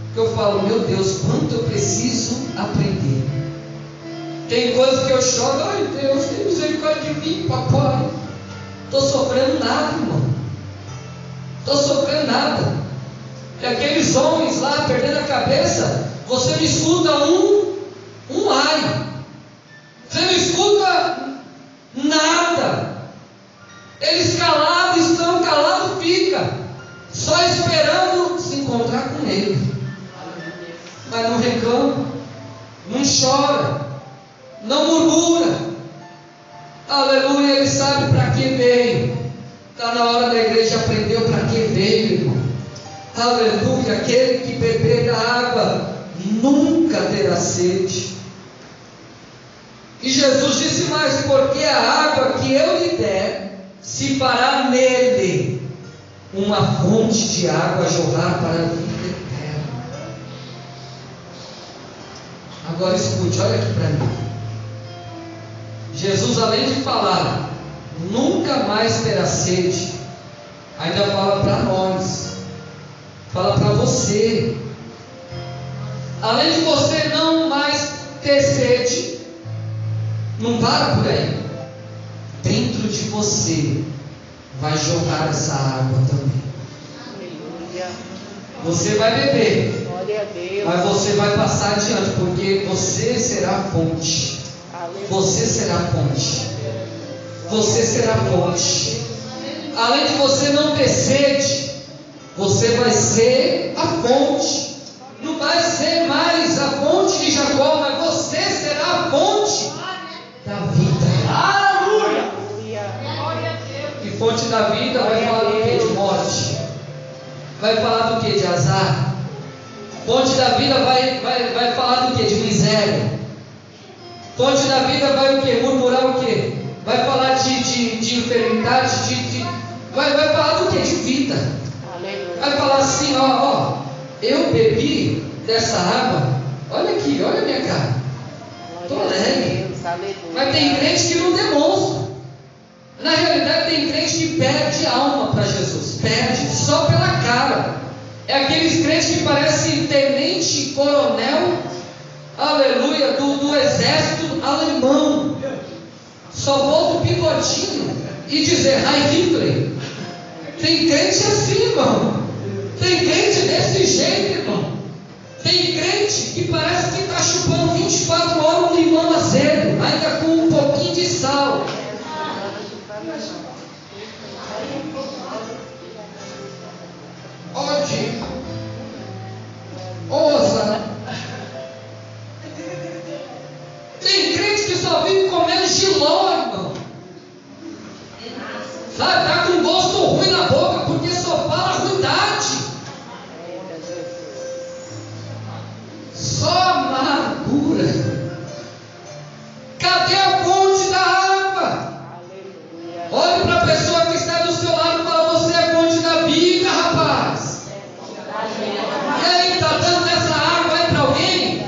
Porque eu falo: meu Deus, quanto eu preciso aprender. Tem coisas que eu choro: ai Deus, tem misericórdia de mim, papai. Estou sofrendo nada, irmão. Estou sofrendo nada. E aqueles homens lá perdendo a cabeça, você não escuta um ai. Você não escuta nada. Eles calados estão, calado fica, só esperando se encontrar com ele. Mas não reclama, não chora, não murmura. Aleluia, ele sabe para que veio. Está na hora da igreja aprender para que veio, irmão. Aleluia, aquele que beber da água nunca terá sede. E Jesus disse mais: porque a água que eu lhe der se fará nele uma fonte de água a jorrar para a vida eterna. Agora escute, olha aqui para mim. Jesus, além de falar nunca mais terá sede, ainda fala para nós, fala para você. Além de você não mais ter sede, não para por aí. Dentro de você vai jorrar essa água também. Aleluia. Você vai beber, Glória a Deus. mas você vai passar adiante, porque você será a fonte. Aleluia. Você será a fonte. Você será a fonte. Além de você não ter sede, você vai ser a fonte. Não vai ser mais a fonte de Jacó, mas você será a fonte da vida. Aleluia! E fonte da vida vai falar do que? De morte. Vai falar do que? De azar. Fonte da vida vai falar do que? De miséria. Fonte da vida vai o que? Murmurar o que? Vai falar de enfermidade, vai falar do que? De vida. Aleluia. Vai falar assim: eu bebi dessa água, olha aqui, olha a minha cara, estou alegre. Aleluia. Mas tem crente que não demonstra. tem crente que perde alma para Jesus, perde só pela cara. É aqueles crentes que parecem tenente coronel, aleluia, do exército alemão. Só volta o bigodinho e dizer Heil Hitler. Tem crente assim, irmão. Tem crente desse jeito, irmão. Tem crente que parece que está chupando 24 horas um limão azedo, ainda com um pouquinho de sal. Ódio, ousa. Tem crente que só vive comendo giló, irmão. Sabe, tá com gosto ruim na boca porque só fala ruindade. Só amargura. Cadê a fonte da água? Olhe para a pessoa que está do seu lado e fala: você é a fonte da vida, rapaz. E aí, está dando essa água aí para alguém?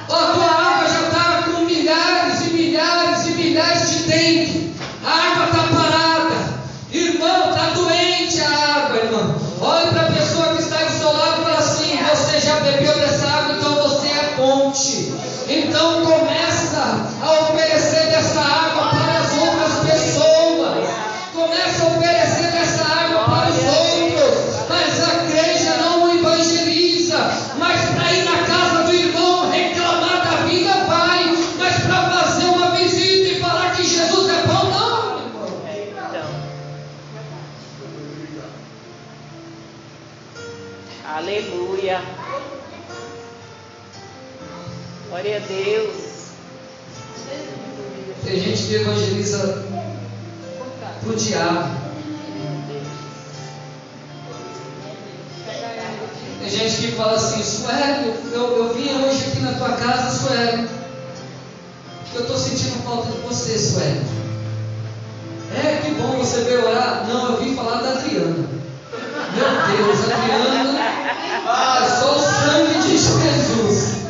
Ó, a tua água já está com milhares e milhares e milhares de dentro. A água está parada. Irmão, está doente a água, irmão. Olhe para a pessoa que está do seu lado e fala assim: você já bebeu dessa água, então você é fonte. Então começa a oferecer dessa água para as outras pessoas. Começa a oferecer dessa água para os outros. Mas a igreja não evangeliza. Mas para ir na casa do irmão reclamar da vida vai. Mas para fazer uma visita e falar que Jesus é bom, não, irmão. Aleluia. Glória a Deus. Tem gente que evangeliza pro diabo. Tem gente que fala assim: Sueli, eu vim hoje aqui na tua casa, Sueli, porque eu estou sentindo falta de você, Sueli. É, que bom você veio orar. Não, eu vim falar da Adriana. Meu Deus, Adriana é só o sangue de Jesus.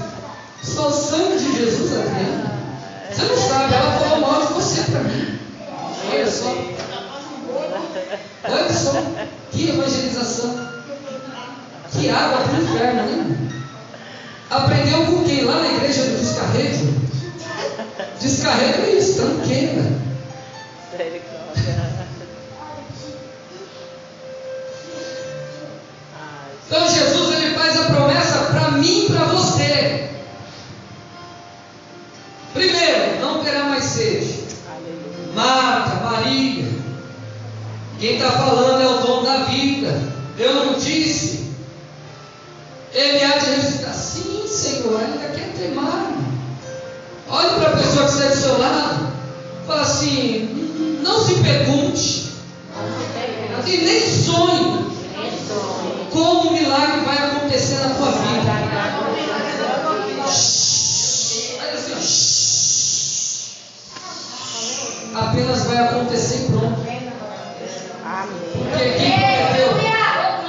Só o sangue de Jesus, Adriana. Você não sabe, ela falou mal de você para mim. Olha só. Olha só. Que evangelização. Que água para o inferno, né? Aprendeu com quem? Lá na igreja do descarrego? Descarrego é isso, tranqueira. Então Jesus, ele faz a promessa para mim e para você. Primeiro, não terá mais sede. Marta, Maria, quem está falando é o dono da vida. Eu não disse? Ele há de ressuscitar. Sim, Senhor, ainda quer ter mais. Olhe para a pessoa que está do seu lado. Fala assim: não se pergunte e nem sonhe como o milagre vai acontecer na tua vida. Apenas vai acontecer e pronto. Porque quem prometeu?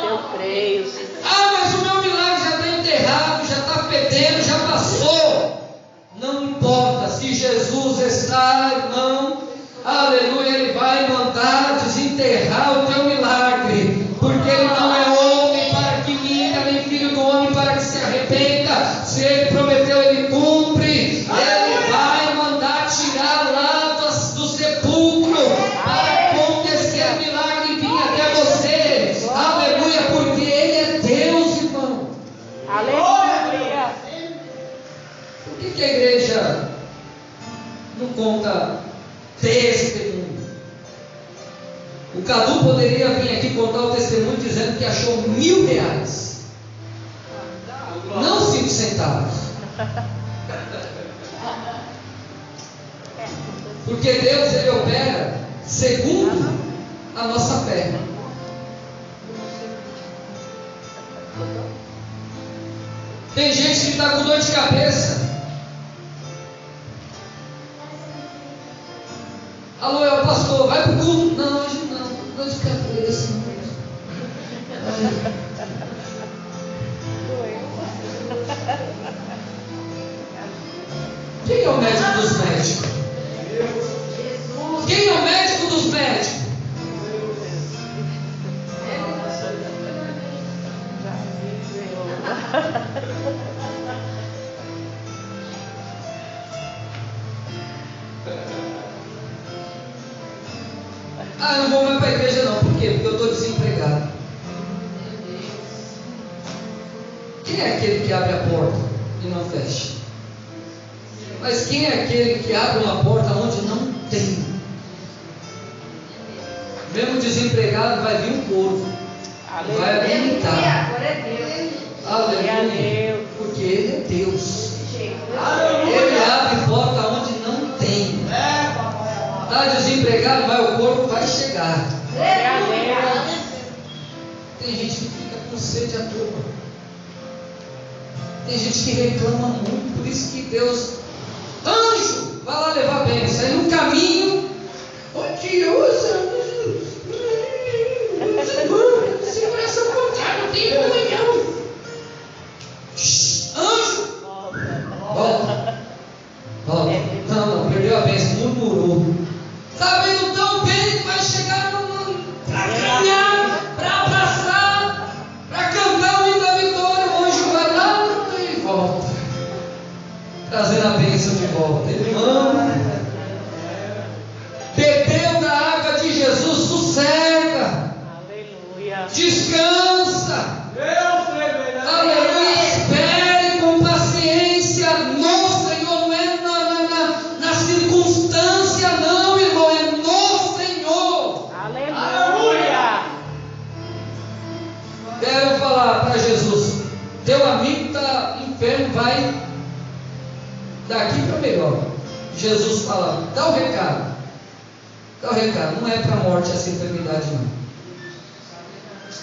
Eu creio. Ah, mas o meu milagre já está enterrado, já está fedendo, já passou. Não importa, se Jesus está, irmão, aleluia, ele vai mandar desenterrar o teu milagre. Porque ele não é homem para que minta, nem filho do homem para que se arrependa. Se ele prometeu, ele cumpre. Ele vai mandar tirar lá do sepulcro para acontecer o milagre e vir até você. Aleluia, porque ele é Deus, irmão. Aleluia. Por que a igreja não conta testemunho? O Cadu poderia vir aqui contar o testemunho dizendo que achou R$1.000, não 5 centavos. Porque Deus, ele opera segundo a nossa fé. Tem gente que está com dor de cabeça. Alô, é o pastor, vai pro culto. Não, hoje não, dor de cabeça. Quem é o médico dos médicos? Quem é o médico dos médicos? Ah, eu não vou mais para a igreja não. Por quê? Porque eu estou desempregado. Quem é aquele que abre a porta e não fecha? Mas quem é aquele que abre uma porta onde não tem? Mesmo desempregado vai vir um corvo. Vai alimentar. Aleluia. Porque Ele é Deus. Ele abre porta onde não tem. Está desempregado, vai o corpo, vai chegar. Tem gente que fica com sede à toa. Tem gente que reclama muito. Por isso que Deus, anjo, vai lá levar bênção. Aí no caminho, segura essa vontade, não tem comunhão. Anjo, volta. Não, perdeu a bênção, murmurou. Está vendo tão bem que vai chegar para caminhar, para abraçar, para cantar o hino da vitória. O anjo vai lá e volta, trazendo a bênção de volta. Irmão, bebeu da água de Jesus, sossega, descansa, aleluia, espere com paciência no Senhor, não é na circunstância, não, irmão, é no Senhor. Aleluia. Deram falar para Jesus: teu amigo está enfermo, vai daqui para melhor. Jesus fala: dá o recado, não é para a morte essa enfermidade não.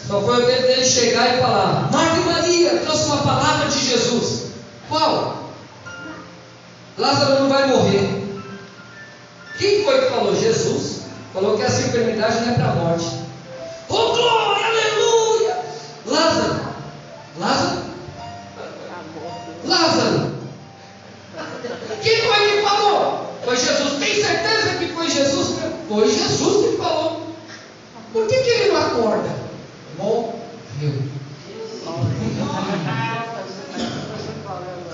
Só foi o tempo dele chegar e falar: Marta e Maria trouxe uma palavra de Jesus. Qual? Lázaro não vai morrer. Quem foi que falou? Jesus. Falou que essa enfermidade não é para a morte. Oh glória, aleluia! Lázaro. Quem foi que falou? Foi Jesus. Tem certeza que foi Jesus? Foi Jesus que falou. Por que ele não acorda? Morreu.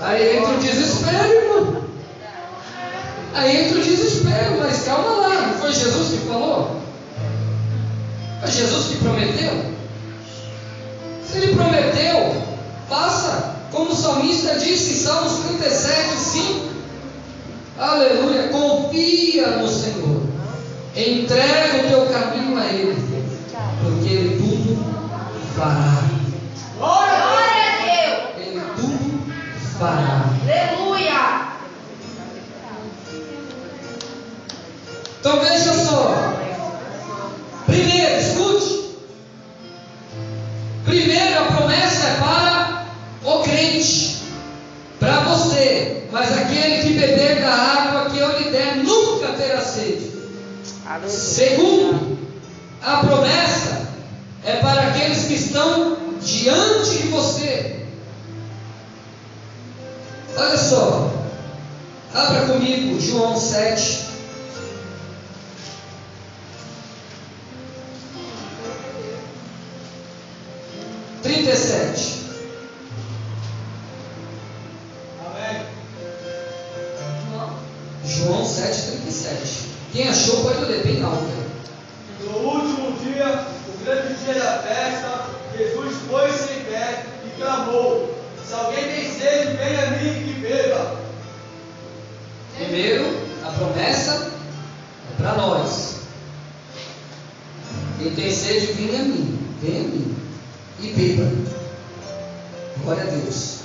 Aí entra o desespero, irmão. Mas calma lá, não foi Jesus que falou? Foi Jesus que prometeu? Se ele prometeu, faça como o salmista disse em Salmos 37:5. Aleluia, confia no Senhor, entrega o teu caminho a Ele, porque Ele tudo fará. Glória a Deus. Ele tudo fará. Aleluia. Então veja só. Primeiro, escute. Primeiro, a promessa é para o crente, para você. Mas aquele que beber da água que eu lhe der nunca terá sede. Segundo, a promessa é para aqueles que estão diante de você. Olha só, abra comigo João 7. João 7:37. Quem achou pode ler bem alto. No último dia, o grande dia da festa, Jesus pôs-se em pé e clamou: se alguém tem sede, venha a mim e beba. Primeiro, a promessa é para nós. Quem tem sede, venha a mim e beba. Glória a Deus.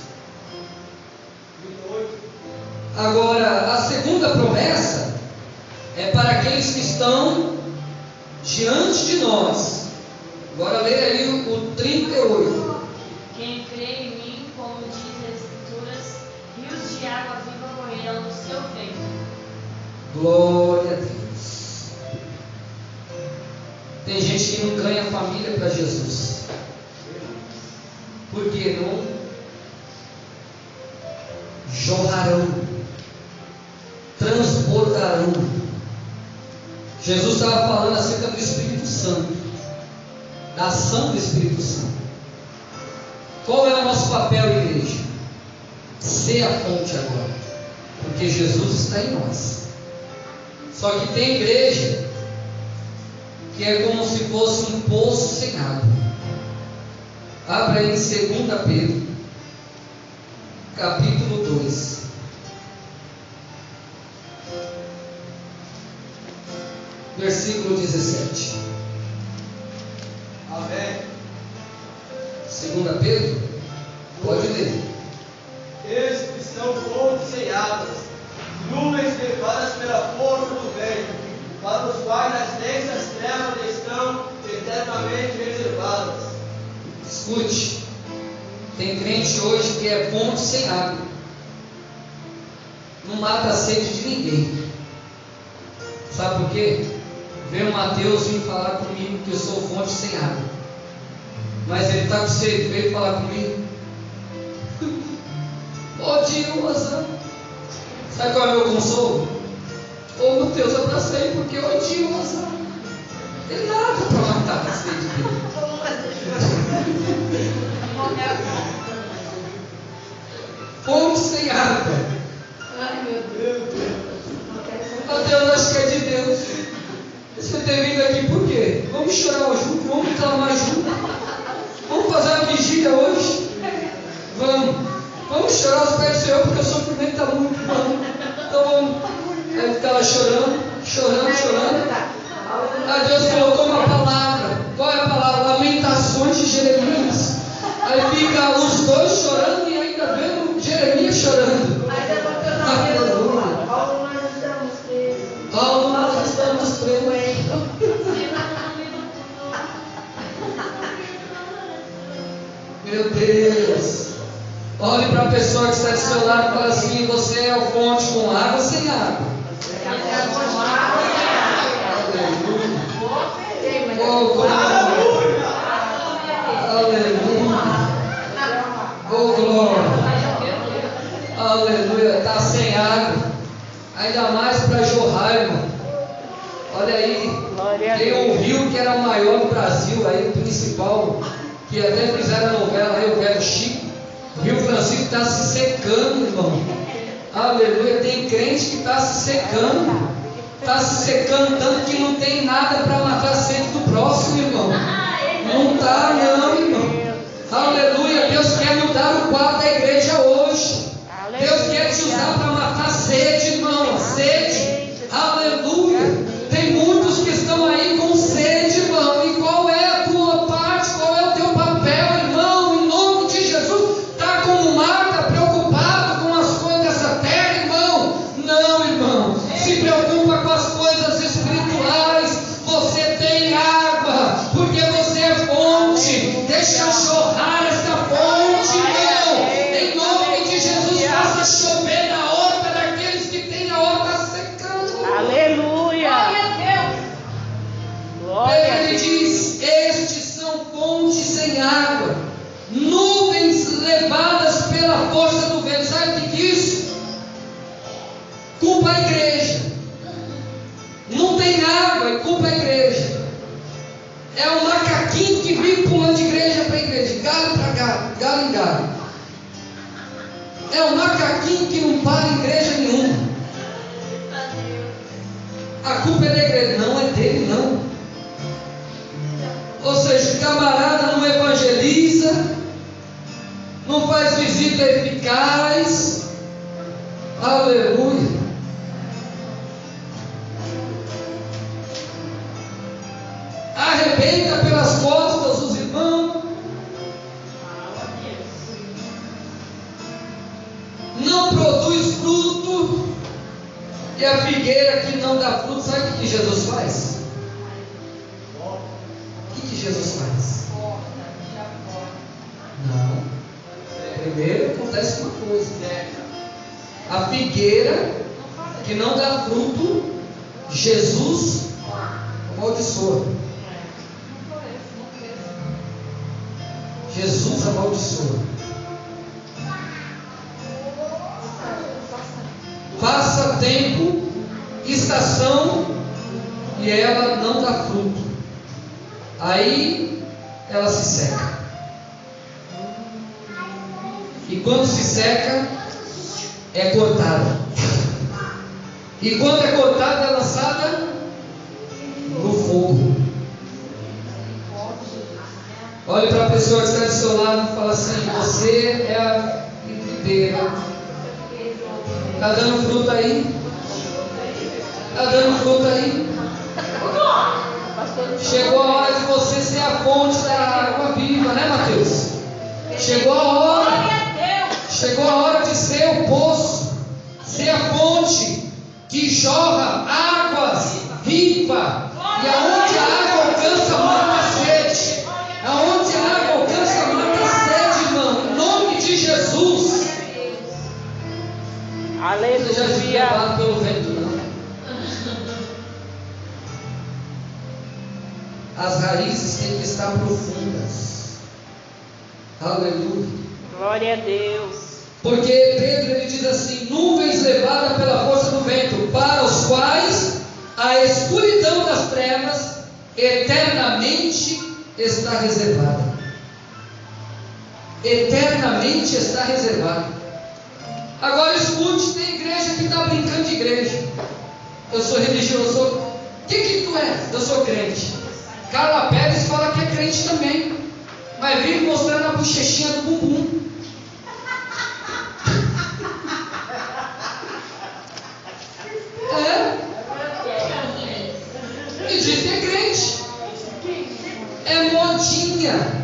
Agora, a segunda promessa é para aqueles que estão diante de nós. Agora lê aí o 38. Quem crê em mim, como diz as Escrituras, rios de água viva correrão no seu ventre. Glória a Deus. Tem gente que não ganha família para Jesus. Porque não jorrarão, transbordarão. Jesus estava falando acerca do Espírito Santo, da ação do Espírito Santo. Qual é o nosso papel, igreja? Ser a fonte agora, porque Jesus está em nós. Só que tem igreja que é como se fosse um poço sem água. Abra aí em 2 Pedro, capítulo 2. Versículo 17. Amém. 2 Pedro, pode ler. Eles que são fontes sem águas, nuvens levadas pela força do vento, para os quais as densas trevas estão eternamente reservadas. Escute, tem crente hoje que é fonte sem água, não mata a sede de ninguém. Sabe por quê? Veio Mateus vir falar comigo que eu sou fonte sem água, mas ele está com sede, veio falar comigo. Odio o azar. Sabe qual é o meu consolo? Oh meu Deus, abracei porque eu odio o azar. Tem nada para matar a sede dele. Fonte sem água. Ai, meu Deus. Deus, acho que é de Deus. Você ter vindo aqui por quê? Vamos chorar junto, vamos clamar junto. Vamos fazer uma vigília hoje? Vamos chorar aos pés do Senhor, porque o sofrimento está muito grande. Então vamos. Aí fica lá chorando. Aí Deus colocou uma palavra. Qual é a palavra? Lamentações de Jeremias. Aí fica os dois chorando e ainda vendo Jeremias chorando. Mas é porque eu não Aleluia. Paulo, nós estamos presos. Paulo, nós estamos presos. Meu Deus. Olhe para a pessoa que está do seu lado e fala assim: você é o fonte com água ou sem água? Oh, glória. Aleluia. Oh, glória. Aleluia. Está sem água. Ainda mais para jorrar, irmão. Olha aí. Tem um rio que era o maior do Brasil, aí o principal, que até fizeram a novela aí, o velho Chico. O Rio Francisco está se secando, irmão. Aleluia. Tem crente que está se secando. Está se secando tanto que não tem nada para matar a sede do próximo, irmão. Não está, não, irmão. Aleluia. Deus quer mudar o quadro da igreja hoje. Deus quer te usar para matar a sede, irmão. A sede. Aleluia. Tem muitos que estão aí com sede, irmão. E qual é a tua parte? Qual é o teu papel, irmão? Em nome de Jesus. Está como Marta, preocupado com as coisas dessa terra, irmão? Não, irmão. Se preocupa com as coisas espirituais. Você tem água, porque você é fonte. Deixa jorrar esta fonte, irmão. Em nome de Jesus, faça chover na horta daqueles que têm a horta secando. Aleluia. Ele diz: estes são fontes sem água, nuvens levadas pela força do vento. Sabe o que diz? Culpa a igreja. Não tem água e culpa a igreja. É um macaquinho que vive pulando de igreja para igreja, galho para galho, galho em galho. É um macaquinho que não para em igreja nenhuma. A culpa é da igreja, não é dele, não. Ou seja, o camarada não evangeliza, não faz visita eficaz. Aleluia. Arrebenta pelas costas os irmãos. Não produz fruto. E a figueira que não dá fruto, sabe o que Jesus faz? O que Jesus faz? Não. Primeiro acontece uma coisa. A figueira que não dá fruto, Jesus amaldiçoa. Jesus amaldiçoa. Passa tempo, estação, e ela não dá fruto. Aí ela se seca. E quando se seca, é cortada. E quando é cortada, é lançada no fogo. Olhe para a pessoa que está do seu lado e fala assim: você é a videira. Está dando fruto aí? Está dando fruto aí? Chegou a hora de você ser a fonte da água viva, né, Mateus? Chegou a hora. Chegou a hora de ser o poço, ser a fonte que jorra águas vivas. E aonde a água alcança, mata a sede. Aonde a água alcança, mata a sede, irmão. Em nome de Jesus. Aleluia. Não seja levado pelo vento, não. As raízes têm que estar profundas. Aleluia. Glória a Deus. Porque Pedro ele diz assim: nuvens levadas pela força do vento, para os quais a escuridão das trevas eternamente está reservada. Eternamente está reservada. Agora escute, tem igreja que está brincando de igreja. Eu sou religioso. O que tu é? Eu sou crente. Carla Pérez fala que é crente também, mas vive mostrando a bochechinha do bumbum. E diz que é crente. É modinha.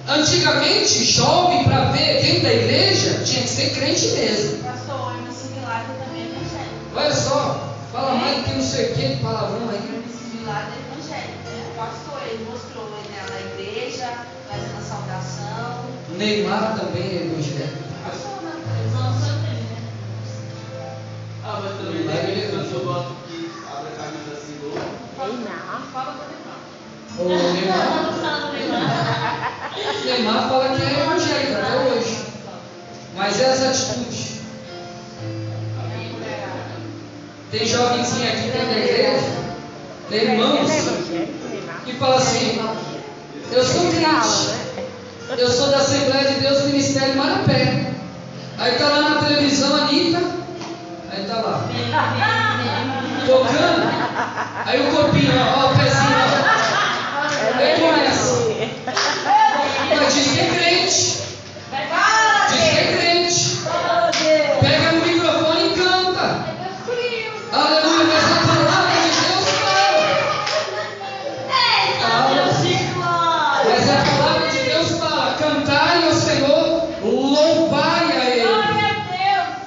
Antigamente, jovem para ver dentro da igreja tinha que ser crente mesmo. Pastor, o MC Milagre também é evangélico. Olha só, fala mais que não sei o que de palavrão O aí. MC Milagre é evangélico, né? O pastor, ele mostrou ele na igreja, fazendo a saudação. Neymar também é evangélico. Pastor, na televisão, só tem, né? Ah, mas também tem pessoas que eu gosto que abre a camisa assim do outro. Fala do Neymar. O Neymar, Não fala do Neymar. Neymar fala que é evangélico até hoje. Mas é essa atitude. Tem jovenzinho aqui dentro da igreja, tem irmãos, que fala assim: eu sou crente, eu sou da Assembleia de Deus Ministério Marapé. Aí está lá na televisão a Anitta, aí está lá, tocando, aí o corpinho, ó o pezinho, ó, aí começa. Mas diz que é crente, diz que é crente, pega no microfone e canta. Aleluia, mas a palavra de Deus fala. Mas a palavra de Deus fala: cantai ao Senhor, louvai a Ele.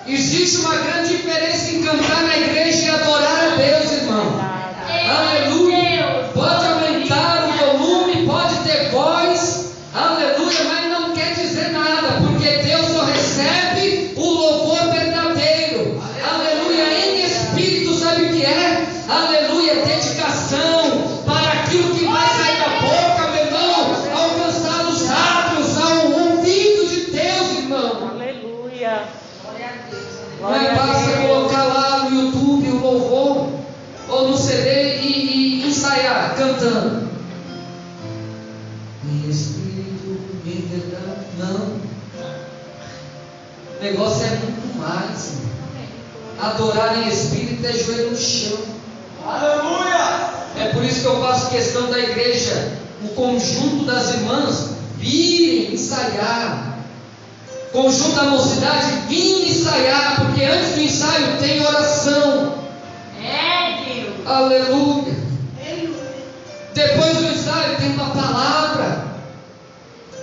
Existe uma grande diferença em cantar na igreja e adorar a Deus, irmão. Aleluia. Pode aumentar o volume, pode ter voz, aleluia, mas não quer dizer nada, porque Deus só recebe o louvor verdadeiro. Aleluia, em espírito, sabe o que é? Aleluia, dedicação para aquilo que vai sair da boca, meu irmão, alcançar os lábios, ao ouvido de Deus, irmão. Aleluia. Não é basta colocar lá no YouTube o louvor ou no CD e ensaiar cantando. Em espírito, em verdade. Não. O negócio é muito mais, irmão. Adorar em espírito é joelho no chão. Aleluia! É por isso que eu faço questão da igreja, o conjunto das irmãs, virem ensaiar. Conjunto da mocidade, vim ensaiar, porque antes do ensaio tem oração. Deus. Aleluia. Depois do ensaio tem uma palavra.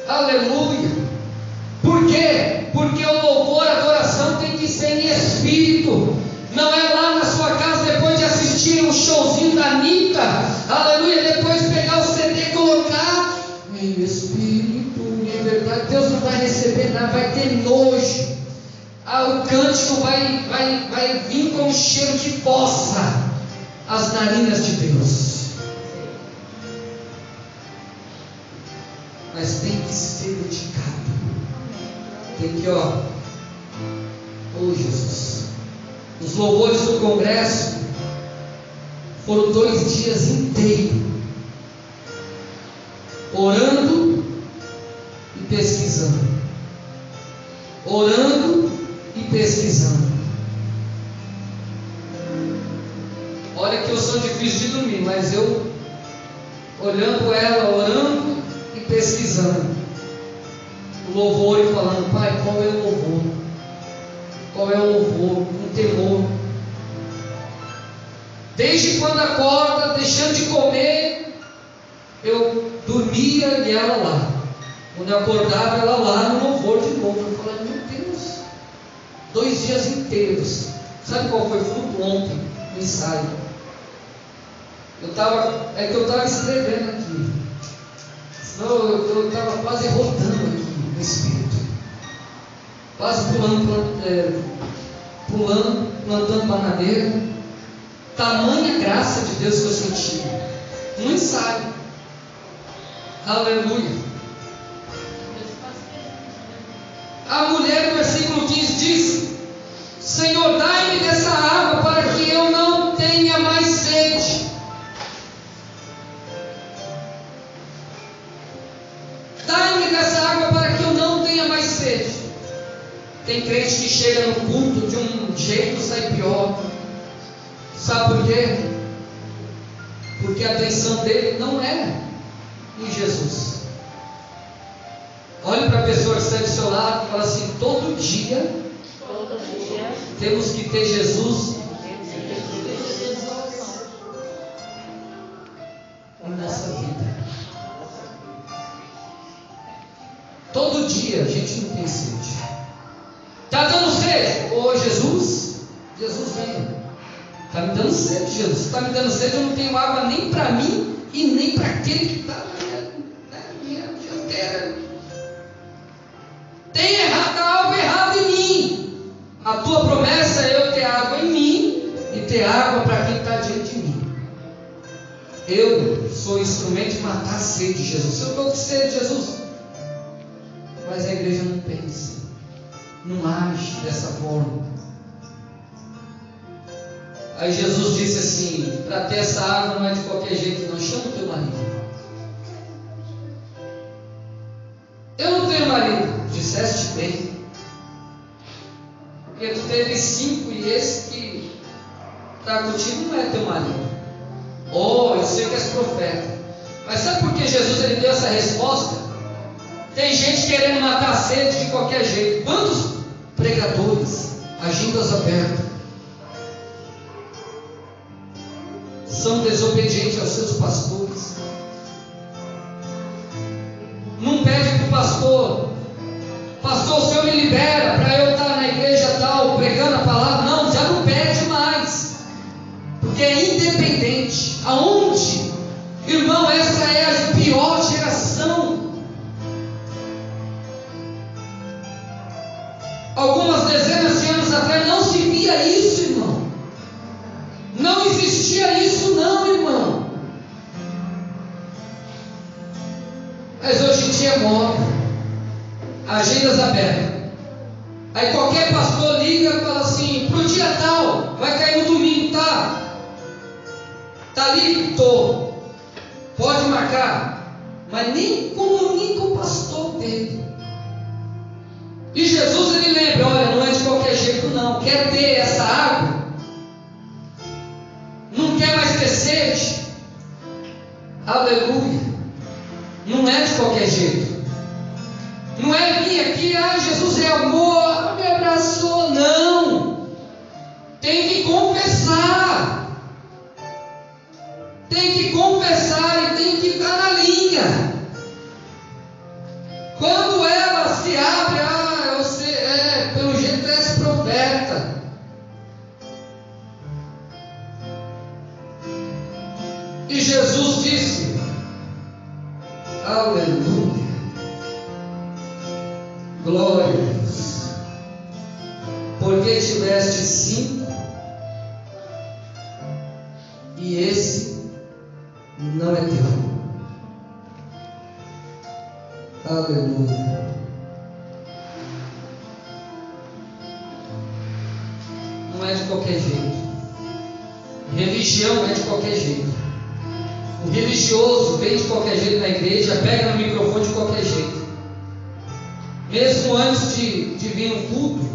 Aleluia. Por quê? Porque o louvor, a adoração tem que ser em espírito. Não é lá na sua casa depois de assistir um showzinho da Anitta. Aleluia. Depois pegar o CD e colocar em espírito, em verdade. Deus não vai receber nada, vai ter nojo. O cântico vai vir com um cheiro de fossa às narinas de Deus. Mas tem que ser dedicado. Tem que, Jesus. Os louvores do congresso foram 2 dias inteiros, orando e pesquisando. Orando e pesquisando. Olha que eu sou difícil de dormir, mas eu olhando ela, orando e pesquisando. memorizando o louvor e falando: Pai, qual é o louvor? Qual é o louvor? Com temor. Desde quando acorda, deixando de comer, eu dormia e ela lá. Quando eu acordava, ela lá no louvor de novo. Eu falei: meu Deus, 2 dias inteiros. Sabe qual foi o fruto ontem no ensaio? Eu estava escrevendo aqui. Senão eu estava quase rodando aqui no Espírito. Quase pulando, plantando bananeira. Tamanha graça de Deus que eu senti. No ensaio. Aleluia. A mulher no versículo 15 diz: Senhor, dai-me dessa água para que eu não tenha mais sede. Dai-me dessa água para que eu não tenha mais sede. Tem crente que chega no culto de um jeito e sai pior. Sabe por quê? Porque a atenção dele não é em Jesus. Olhe para a pessoa que está do seu lado e fala assim: todo dia temos que ter Jesus em nossa vida. Todo dia a gente não tem sede. Está dando sede? Ô Jesus, Jesus vem. Está me dando sede, Jesus. Está me dando sede, eu não tenho água nem para mim e nem para aquele que está na minha dianteira. Tem algo errado em mim. A tua promessa é eu ter água em mim e ter água para quem está diante de mim. Eu sou instrumento de matar a sede, Jesus. Eu estou com sede, Jesus. Mas a igreja não pensa, não age dessa forma. Aí Jesus disse assim: para ter essa água não é de qualquer jeito, não. Chama o teu marido. Eu não tenho marido. Disseste bem, porque tu teve 5 e esse que está contigo não é teu marido. Oh, eu sei que és profeta. Mas sabe por que Jesus ele deu essa resposta? Tem gente querendo matar a sede de qualquer jeito. Quantos pregadores, agendas abertas, são desobedientes aos seus pastores? Não pede para o pastor: pastor, o senhor me libera para eu estar na igreja tal, pregando a palavra. Não, já não pede mais, porque é independente. Aonde? Irmão, essa é a pior geração. Algumas dezenas de anos atrás não se via isso, irmão. Não existia isso não, irmão. Mas hoje em dia é moda. Agendas abertas. Aí qualquer pastor liga e fala assim: pro dia tal, vai cair no domingo, tá? Tá livre? Tô. Pode marcar. Mas nem comunica o pastor dele. E Jesus ele lembra: olha, não é de qualquer jeito não. Quer ter essa água? Não quer mais ter sede? Aleluia. Não é de qualquer jeito. Não é vir aqui: ah, Jesus é amor, me abraçou. Não. Tem que confessar. Tem que confessar e tem que estar na linha. Quando ela se abre: ah, você pelo jeito és profeta. E Jesus disse: aleluia, glória a Deus, porque tiveste 5 e esse não é teu. Aleluia. Não é de qualquer jeito. Religião é de qualquer jeito. O religioso vem de qualquer jeito na igreja, pega no microfone de qualquer jeito. Mesmo antes de vir no culto,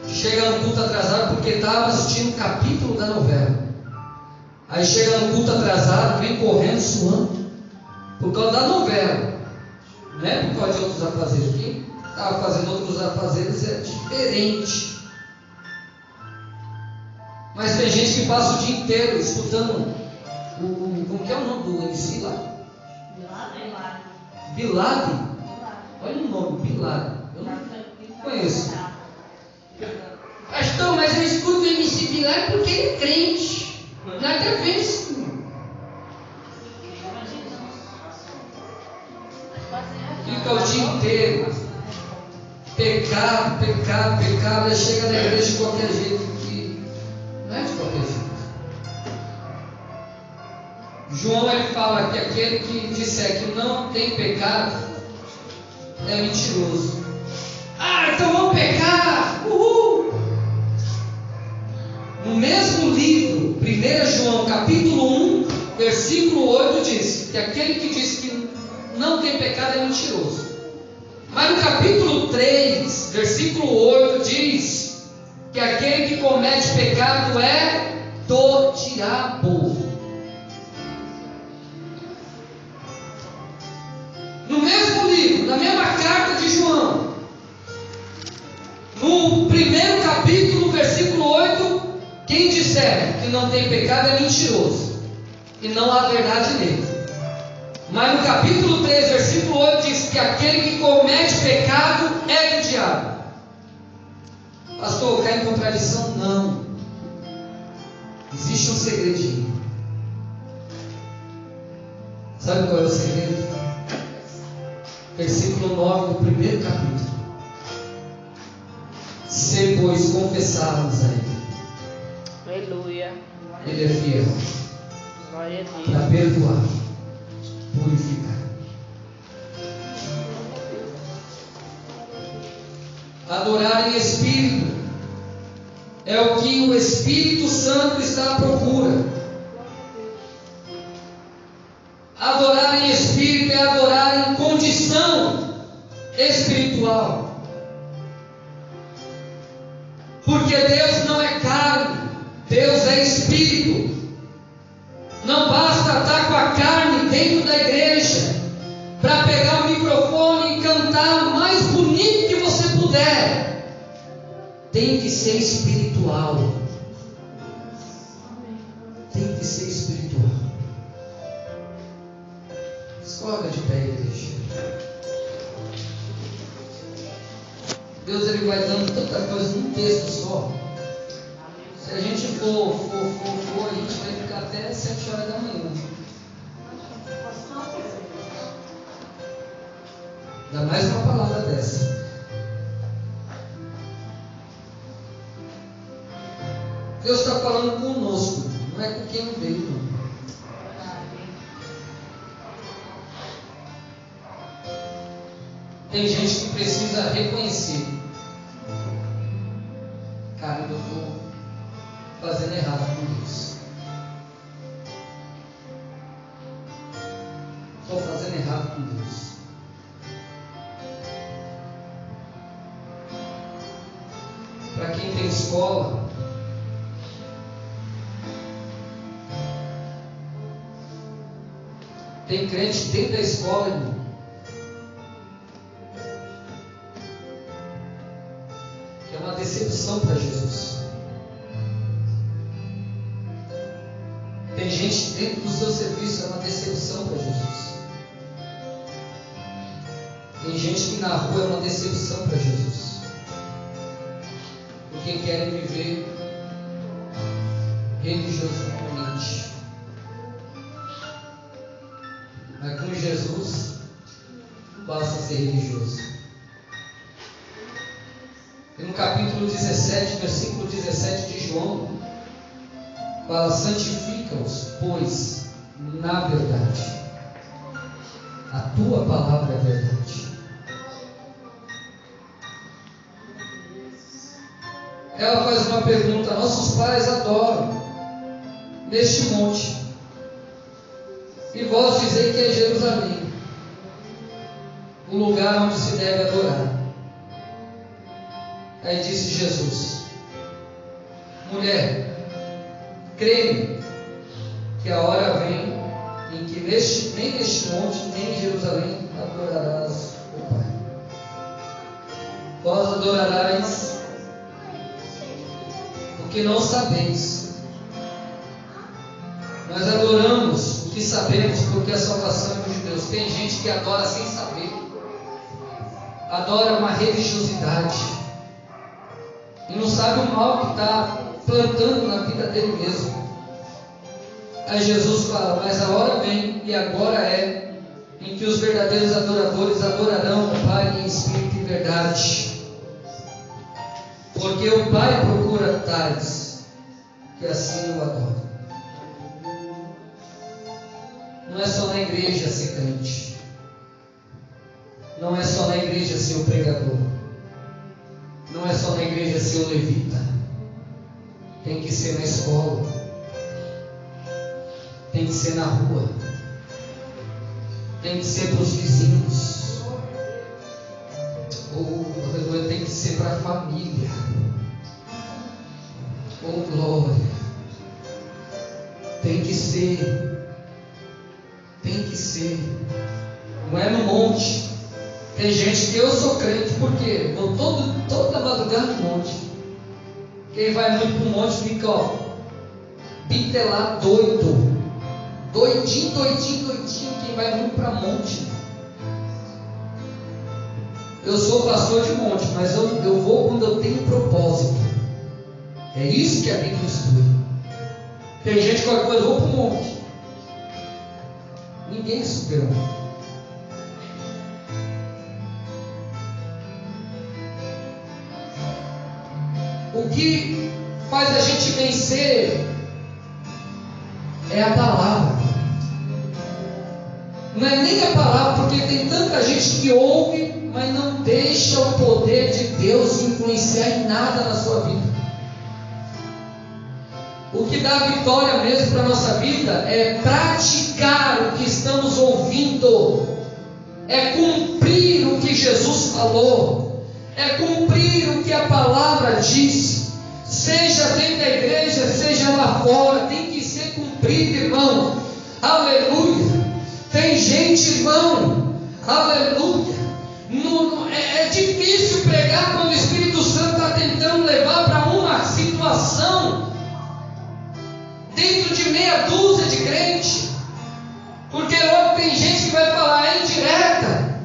chega no culto atrasado porque estava assistindo um capítulo da novela. Aí chega no culto atrasado, vem correndo, suando, por causa da novela. Não é por causa de outros afazeres. Quem estava fazendo outros afazeres é diferente. Mas tem gente que passa o dia inteiro escutando como que é o nome do MC lá? Bilad. Olha o nome, Bilad. Eu não conheço. Pastor, mas eu escuto o MC Bilad porque ele é crente. Nada a ver isso. Fica o dia inteiro. Pecado, pecado, pecado. Aí chega na igreja de qualquer jeito. Que não é de qualquer jeito. João ele fala que aquele que disser que não tem pecado é mentiroso. Ah, então vamos pecar! Uhul! No mesmo livro, 1 João capítulo 1, versículo 8 diz que aquele que diz que não tem pecado é mentiroso. Mas no capítulo 3, versículo 8 diz que aquele que comete pecado é do diabo. No mesmo livro, na mesma carta de João, no primeiro capítulo, versículo 8, quem disser que não tem pecado é mentiroso, e não há verdade nele. Mas no capítulo 3, versículo 8, diz que aquele que comete pecado é do diabo. Pastor, cai em contradição? Não. Existe um segredinho. Sabe qual é o segredo? Versículo 9 do primeiro capítulo. Se, pois, confessarmos a Ele, Aleluia. Ele é fiel Glória a Deus. para perdoar, purificar. Adorar em espírito é o que o Espírito Santo está à procura. Adorar em espírito é adorar em condição espiritual. Porque Deus não é carne, Deus é espírito. Não basta estar com a carne dentro da igreja para pegar o microfone e cantar o mais bonito que você puder. Tem que ser espiritual. Tem que ser espiritual. Coloca de pé, igreja. Deus ele vai dando tanta coisa num texto só. Se a gente for, a gente vai ficar até 7 horas da manhã. Dá mais uma palavra dessa. Deus está falando conosco, não é com quem não veio, não. Tem gente que precisa reconhecer: cara, eu estou fazendo errado com Deus. Estou fazendo errado com Deus. Para quem tem escola, tem crente dentro da escola, irmão, decepção para Jesus. Tem gente dentro do seu serviço, é uma decepção para Jesus. Tem gente que na rua é uma decepção para Jesus, porque querem viver religiosamente. Mas com Jesus não basta ser religioso. E no capítulo 17, versículo 17 de João, fala: santifica-os, pois, na verdade. A tua palavra é verdade. Ela faz uma pergunta: nossos pais adoram neste monte, e vós dizei que é Jerusalém o lugar onde se deve adorar. Aí disse Jesus: mulher, crê-me que a hora vem em que que nem neste monte, nem em Jerusalém adorarás o Pai. Vós adorarás o que não sabeis. Nós adoramos o que sabemos, porque a salvação é de Deus. Tem gente que adora sem saber, adora uma religiosidade e não sabe o mal que está plantando na vida dele mesmo. Aí Jesus fala: mas a hora vem, e agora é, em que os verdadeiros adoradores adorarão o Pai em espírito e verdade, porque o Pai procura tais que assim o adoram. Não é só na igreja ser crente, não é só na igreja ser o pregador, não é só na igreja ser o levita, tem que ser na escola, tem que ser na rua, tem que ser para os vizinhos, ou tem que ser para a família. Oh glória! Tem que ser, não é no monte. Tem gente que eu sou crente porque vou toda madrugada no monte. Quem vai muito para o monte fica, bitelado, doidinho. Quem vai muito para monte. Eu sou pastor de monte, mas eu vou quando eu tenho propósito. É isso que a Bíblia estuda. Tem gente que qualquer coisa, eu vou para o monte. Ninguém superou. O que faz a gente vencer é a palavra. Não é nem a palavra, porque tem tanta gente que ouve, mas não deixa o poder de Deus influenciar em nada na sua vida. O que dá vitória mesmo para a nossa vida é praticar o que estamos ouvindo, é cumprir o que Jesus falou, é cumprir o que a palavra diz, seja dentro da igreja, seja lá fora, tem que ser cumprido, irmão. Aleluia! Tem gente, irmão, aleluia, é difícil pregar quando o Espírito Santo está tentando levar para uma situação dentro de meia dúzia de crente, porque logo tem gente que vai falar, é indireta.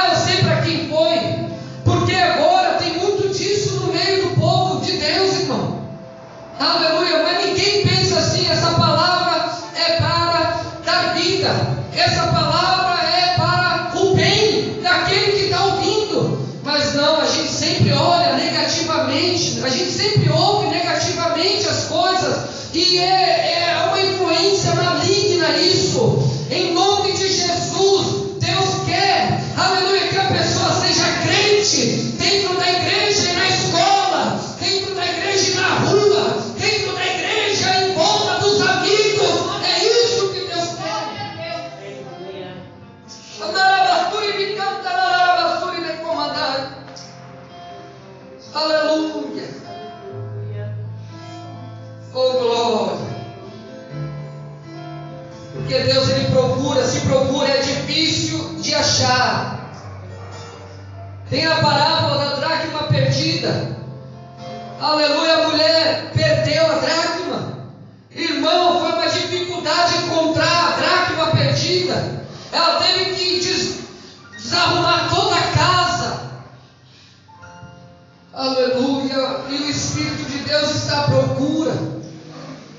Eu sei para quem foi, porque agora tem muito disso no meio do povo de Deus, irmão. Aleluia, mas ninguém pensa assim. Essa palavra é para dar vida, essa palavra é para o bem daquele que está ouvindo. Mas não, a gente sempre olha negativamente, a gente sempre ouve negativamente as coisas. E é uma influência maligna isso. Em nome de Jesus, Deus quer, aleluia, que a pessoa seja crente dentro da igreja e na escola, dentro da igreja e na rua, dentro da igreja em volta dos amigos. É isso que Deus quer. Aleluia. Oh glória! Porque Deus ele procura, é difícil de achar. Tem a parábola da dracma perdida. Aleluia, a mulher perdeu a dracma. Irmão, foi uma dificuldade encontrar a dracma perdida. Ela teve que desarrumar toda a casa. Aleluia, e o Espírito de Deus está à procura.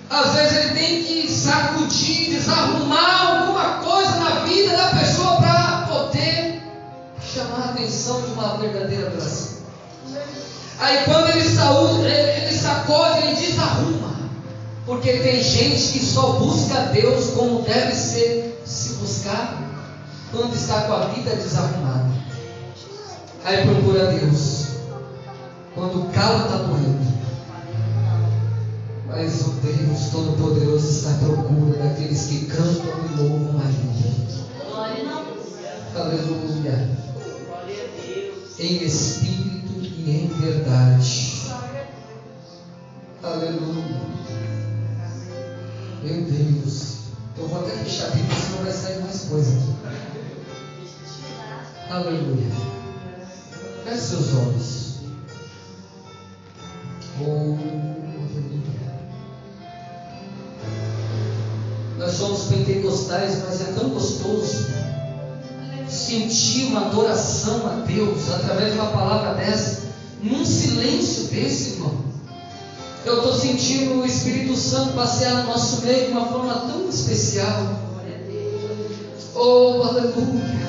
Às vezes ele tem que sacudir, desarrumar alguma coisa na vida da pessoa para poder chamar a atenção de uma verdadeira oração. Aí quando ele sacode, ele desarruma. Porque tem gente que só busca Deus como deve ser se buscar quando está com a vida desarrumada. Aí procura Deus quando o calo está doendo. Mas o Deus Todo-Poderoso está à procura daqueles que cantam e louvam a Ele. Aleluia. Em espírito e em verdade. Aleluia. Meu Deus. Eu vou até fechar a Bíblia, senão vai sair mais coisa aqui. Aleluia. Feche seus olhos. Aleluia. Nós somos pentecostais, mas é tão gostoso sentir uma adoração a Deus através de uma palavra dessa, num silêncio desse, irmão. Eu estou sentindo o Espírito Santo passear no nosso meio de uma forma tão especial. Oh, aleluia.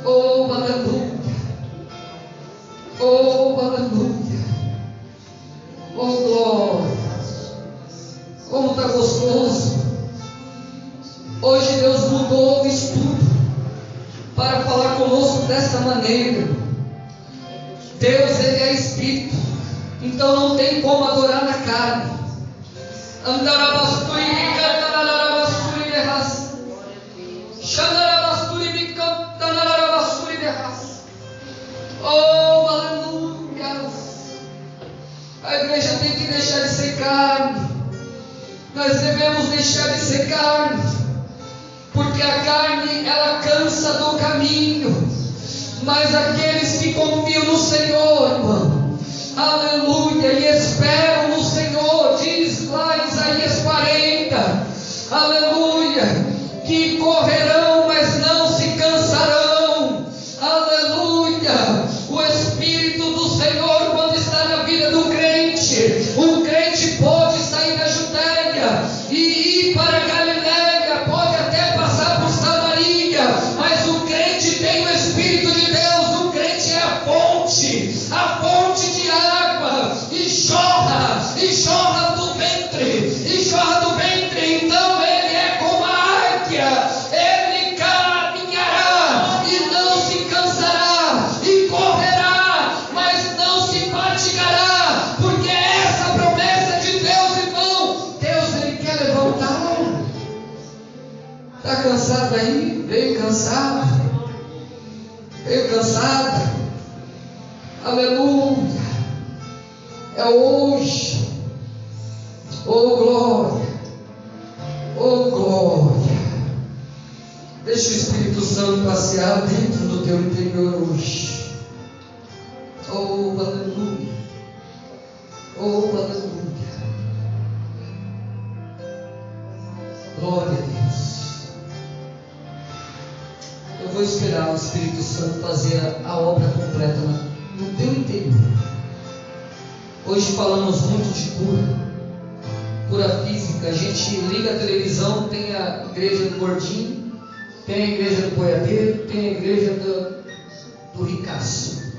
Oh, aleluia. Oh, aleluia. Oh, glória. Como está gostoso. Hoje Deus mudou o estudo para falar conosco desta maneira. Deus, Ele é Espírito, então não tem como adorar na carne. Andarabasturi micantarabasturi derras. Xandarabasturi micantarabasturi derras. Oh, aleluia. A igreja tem que deixar de ser carne. Nós devemos deixar de ser carne, porque a carne ela cansa do caminho, mas aqueles que confiam no Senhor, irmão, aleluia, e esperam no Senhor, diz lá em Isaías 40, aleluia, que correrão, mas não se cansarão, aleluia. O Espírito do Senhor, quando está na vida do crente, o crente pode sair da Judéia e ir para a Galiléia, pode até passar por Samaria, mas o crente tem o Espírito de Deus, o crente é a fonte de água, e jorra do ventre, então ele é como a águia, ele caminhará e não se cansará, e correrá, mas não se fatigará, porque essa promessa de Deus, irmão, Deus ele quer levantar. Está cansado aí? Veio cansada, aleluia, é hoje. Oh glória, oh glória. Deixa o Espírito Santo passear dentro do teu interior hoje. Oh aleluia, oh aleluia, glória a Deus. Eu vou esperar o Espírito Santo fazer a obra completa no teu interior. Hoje falamos muito de cura física. A gente liga a televisão, tem a igreja do Gordinho, tem a igreja do Boiadeiro, tem a igreja do Ricaço.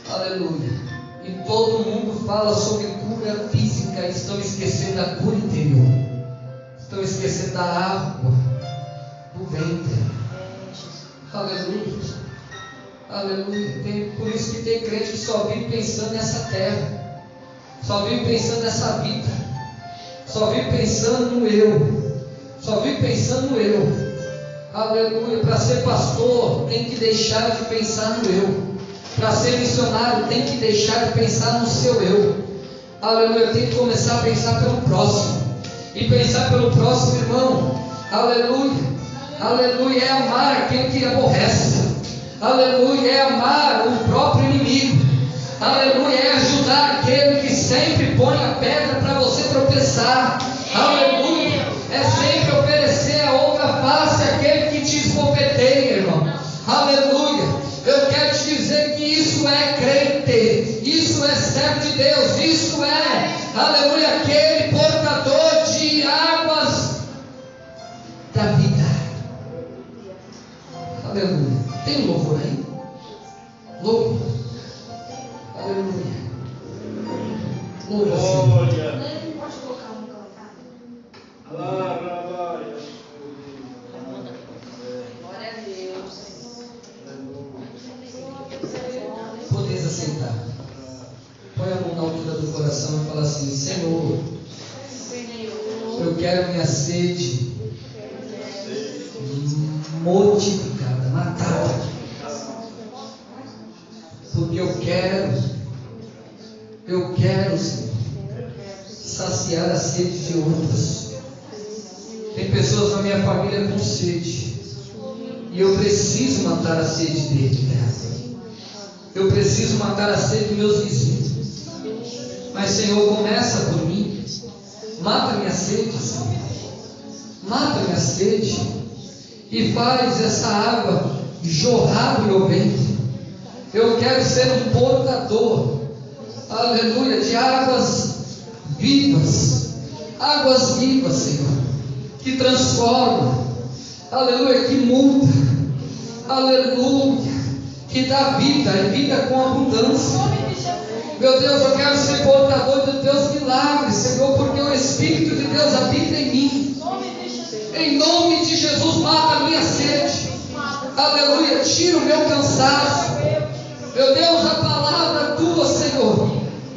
Aleluia. E todo mundo fala sobre cura física, estão esquecendo da cura interior, estão esquecendo da água do ventre. Aleluia, aleluia. Por isso que tem crente que só vive pensando nessa terra, só vive pensando nessa vida, só vive pensando no eu, só vive pensando no eu. Aleluia. Para ser pastor tem que deixar de pensar no eu, para ser missionário tem que deixar de pensar no seu eu. Aleluia. Tem que começar a pensar pelo próximo, e pensar pelo próximo, irmão, aleluia. Aleluia, é amar aquele que aborrece. Aleluia, é amar o próprio inimigo. Aleluia, é ajudar aquele que sempre põe a pedra para você tropeçar. Aleluia, é sempre oferecer a outra face àquele que te esbofeteia, irmão. Aleluia, eu quero te dizer que isso é crente, isso é servo de Deus, isso é, aleluia, aquele portador de águas da vida. Aleluia. Tem louvor aí? Louvor. Aleluia. Louva, Senhor. Pode colocar um cantar? Glória a Deus. Podeis aceitar. Põe a mão na altura do coração e fala assim: Senhor, eu quero minha sede mortificada, matada, porque eu quero, Senhor, saciar a sede de outros. pessoas na minha família com sede. E eu preciso matar a sede dele, né? Eu preciso matar a sede dos meus vizinhos. Mas, Senhor, começa por mim. Mata minha sede, Senhor. Mata minha sede. E faz essa água jorrar do meu ventre. Eu quero ser um portador, aleluia, de águas vivas. Águas vivas, Senhor, que transformam, aleluia, que muda, aleluia, que dá vida e vida com abundância. Meu Deus, eu quero ser portador dos teus milagres, Senhor, porque o Espírito de Deus habita em mim. Em nome de Jesus, mata a minha sede, aleluia, tira o meu cansaço. Meu Deus, a palavra tua, Senhor,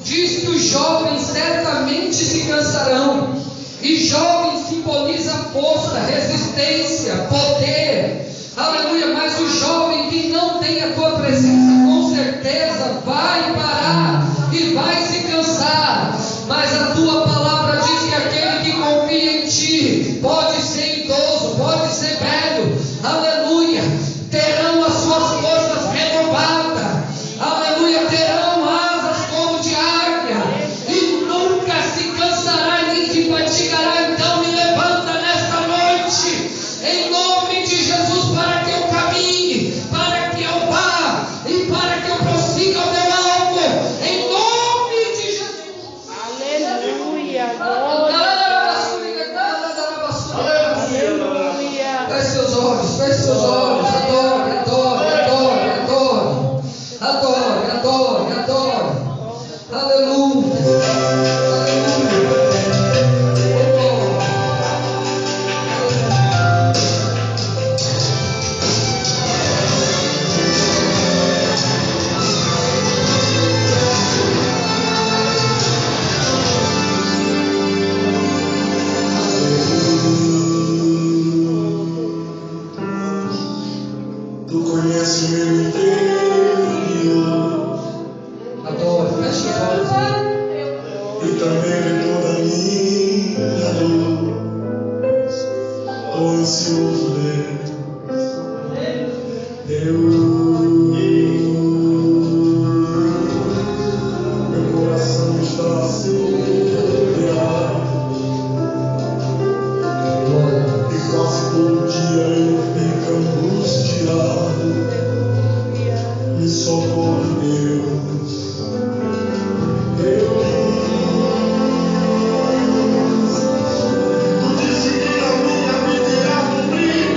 diz que os jovens certamente se cansarão. E jovem simboliza força, resistência, poder, aleluia. Mas o jovem que não tem a tua presença, com certeza vai parar e vai se cansar. Mas a tua palavra diz que aquele que confia em ti, pode ser idoso, pode ser velho, aleluia, terão as suas forças renovadas, aleluia, terão asas como de águia, e nunca se cansará nem se fatigará. Então me levanta nesta noite, em nome de Jesus, para que eu caminhe, para que eu vá e para que eu prossiga o meu alvo, em nome de Jesus. Aleluia. Feche seus olhos, feche seus olhos, adore, adore, adore, adore, adore, adore, adore, aleluia, aleluia. Tu conheces meu interior Adore, feche os olhos. e também toda a minha dor. Tô ansioso, Deus. Meu coração está acelerado e quase todo dia ele fica angustiado. Me socorre, Deus. Tu disse que a minha vida irá cumprir.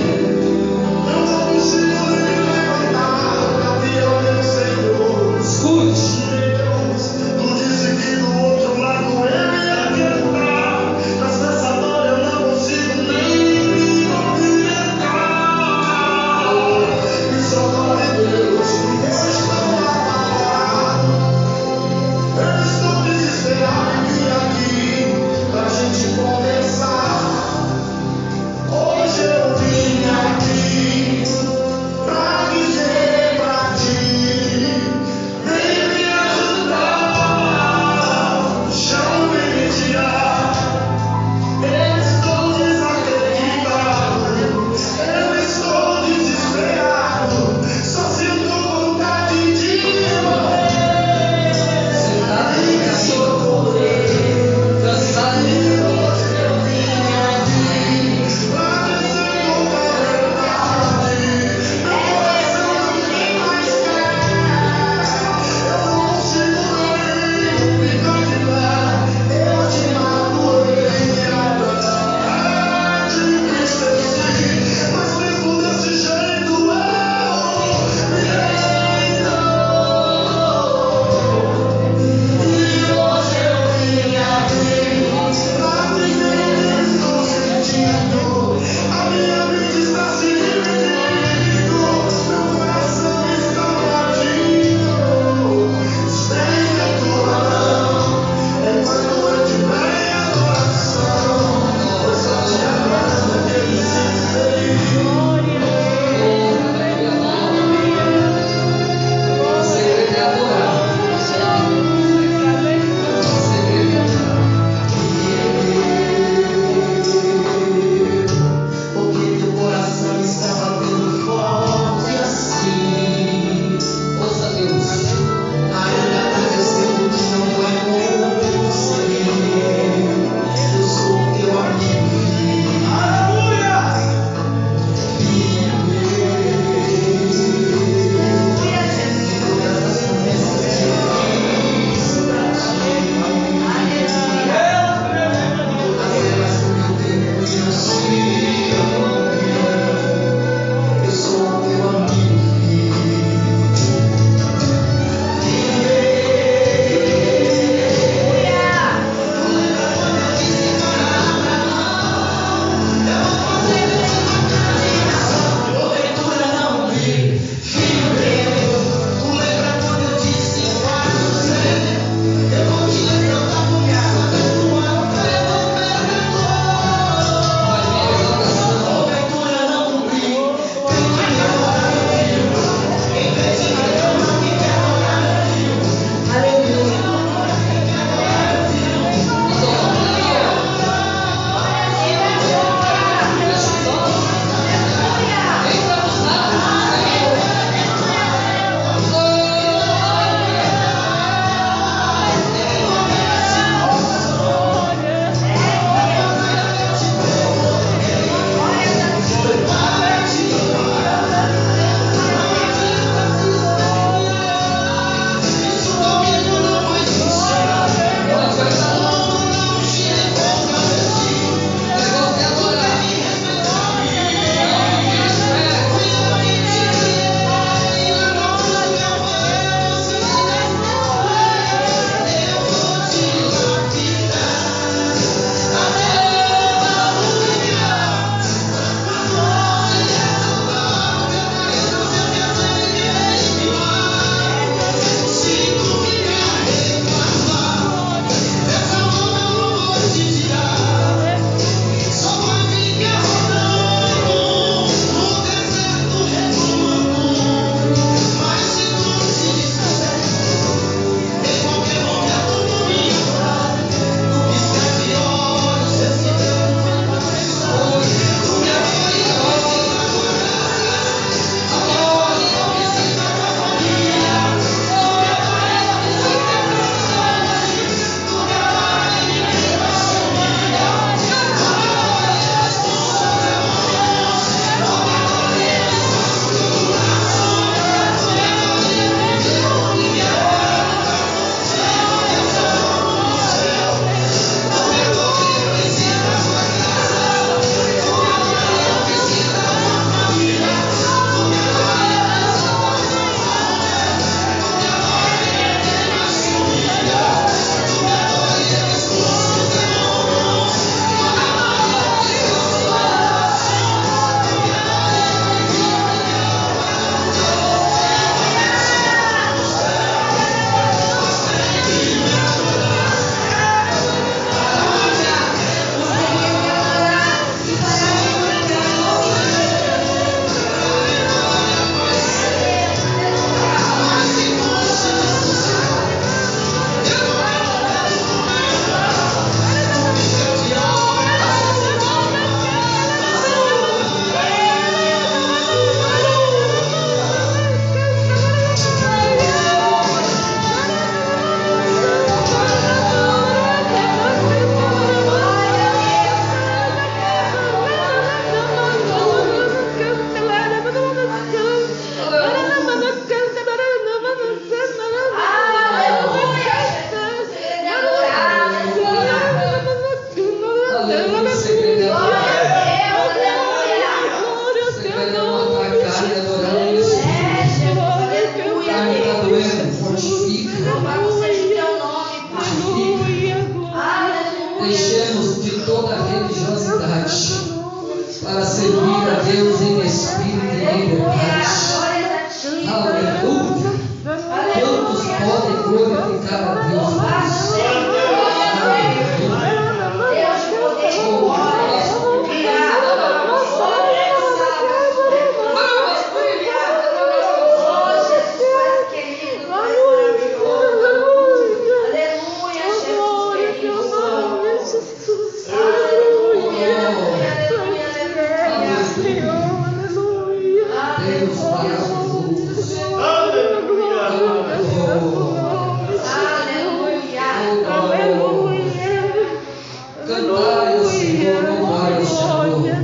Cantai ao Senhor, louvai ao Senhor,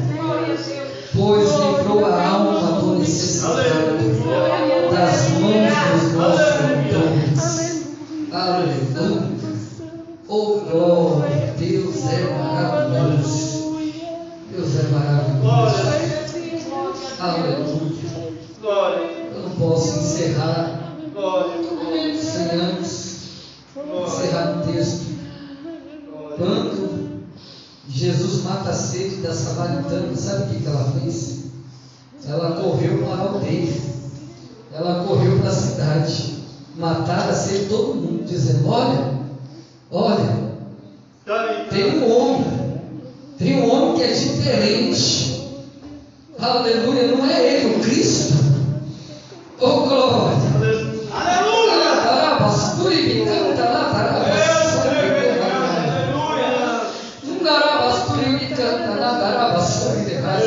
pois livrou a alma do necessitado das mãos dos nossos credores. Aleluia. Oh glória, Deus é maravilhoso. Deus é maravilhoso. Aleluia. Eu não posso encerrar sem antes encerrar o texto. Quando Jesus mata a sede da samaritana, sabe o que ela fez? Ela correu para a aldeia, ela correu para a cidade, matar a sede de todo mundo, dizendo: olha, tem um homem que é diferente. Aleluia, não é ele, o Cristo. Oh glória, aleluia.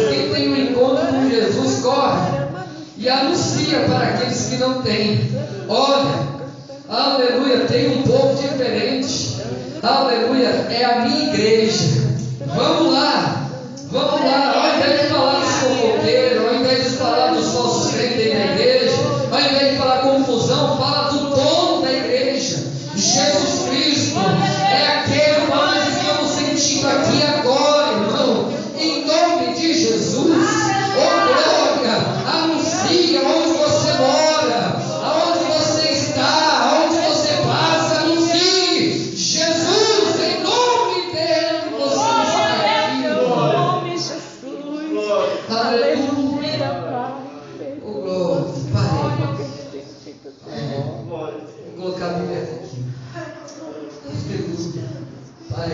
Quem tem um encontro com Jesus, corre e anuncia para aqueles que não têm. Olha, aleluia, tem um povo diferente. Aleluia, é a minha igreja. Vamos lá. Ao invés de falar dos fofoqueiros, ao invés de falar dos falsos crentes da igreja, ao invés de falar confusão, fala do dono da igreja. Jesus Cristo é aquele que nós estamos sentindo aqui agora, irmão. Em nome de Jesus, oh glória, anuncia onde você mora, aonde você está, aonde você passa, anuncie Jesus, em nome dele, você está aqui. Aleluia. Oh glória, Pai. Vou colocar a Bíblia aqui. Aleluia. Pai.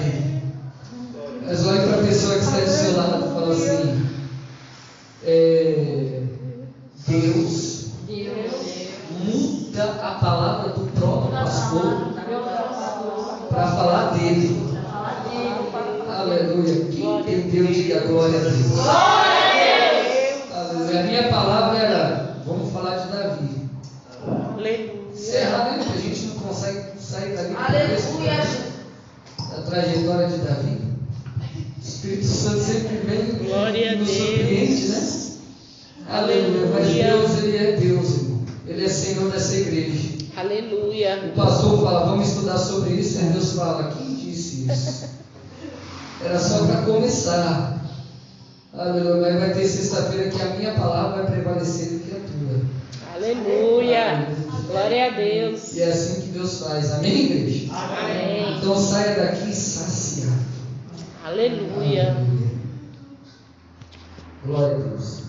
Mas olhe para a pessoa que está do seu lado e fala assim: Deus muda a palavra do próprio pastor para falar dele. Aleluia. Quem entendeu, diga glória a Deus. Aleluia. A minha palavra era: vamos falar de Davi. Encerrar, né? A gente não consegue sair dali. Aleluia. A trajetória de Davi. O Espírito Santo sempre vem Glória e nos a Deus. surpreende, né? Aleluia. Mas Deus, Ele é Deus, irmão. Ele é Senhor dessa igreja. Aleluia. O pastor fala: vamos estudar sobre isso. E Deus fala: quem disse isso? Era só para começar. Aleluia. Mas vai ter sexta-feira que a minha palavra vai prevalecer do que a tua. Aleluia. Glória a Deus. E é assim que Deus faz. Amém, igreja? Amém. Então saia daqui saciado. Aleluia. Glória a Deus.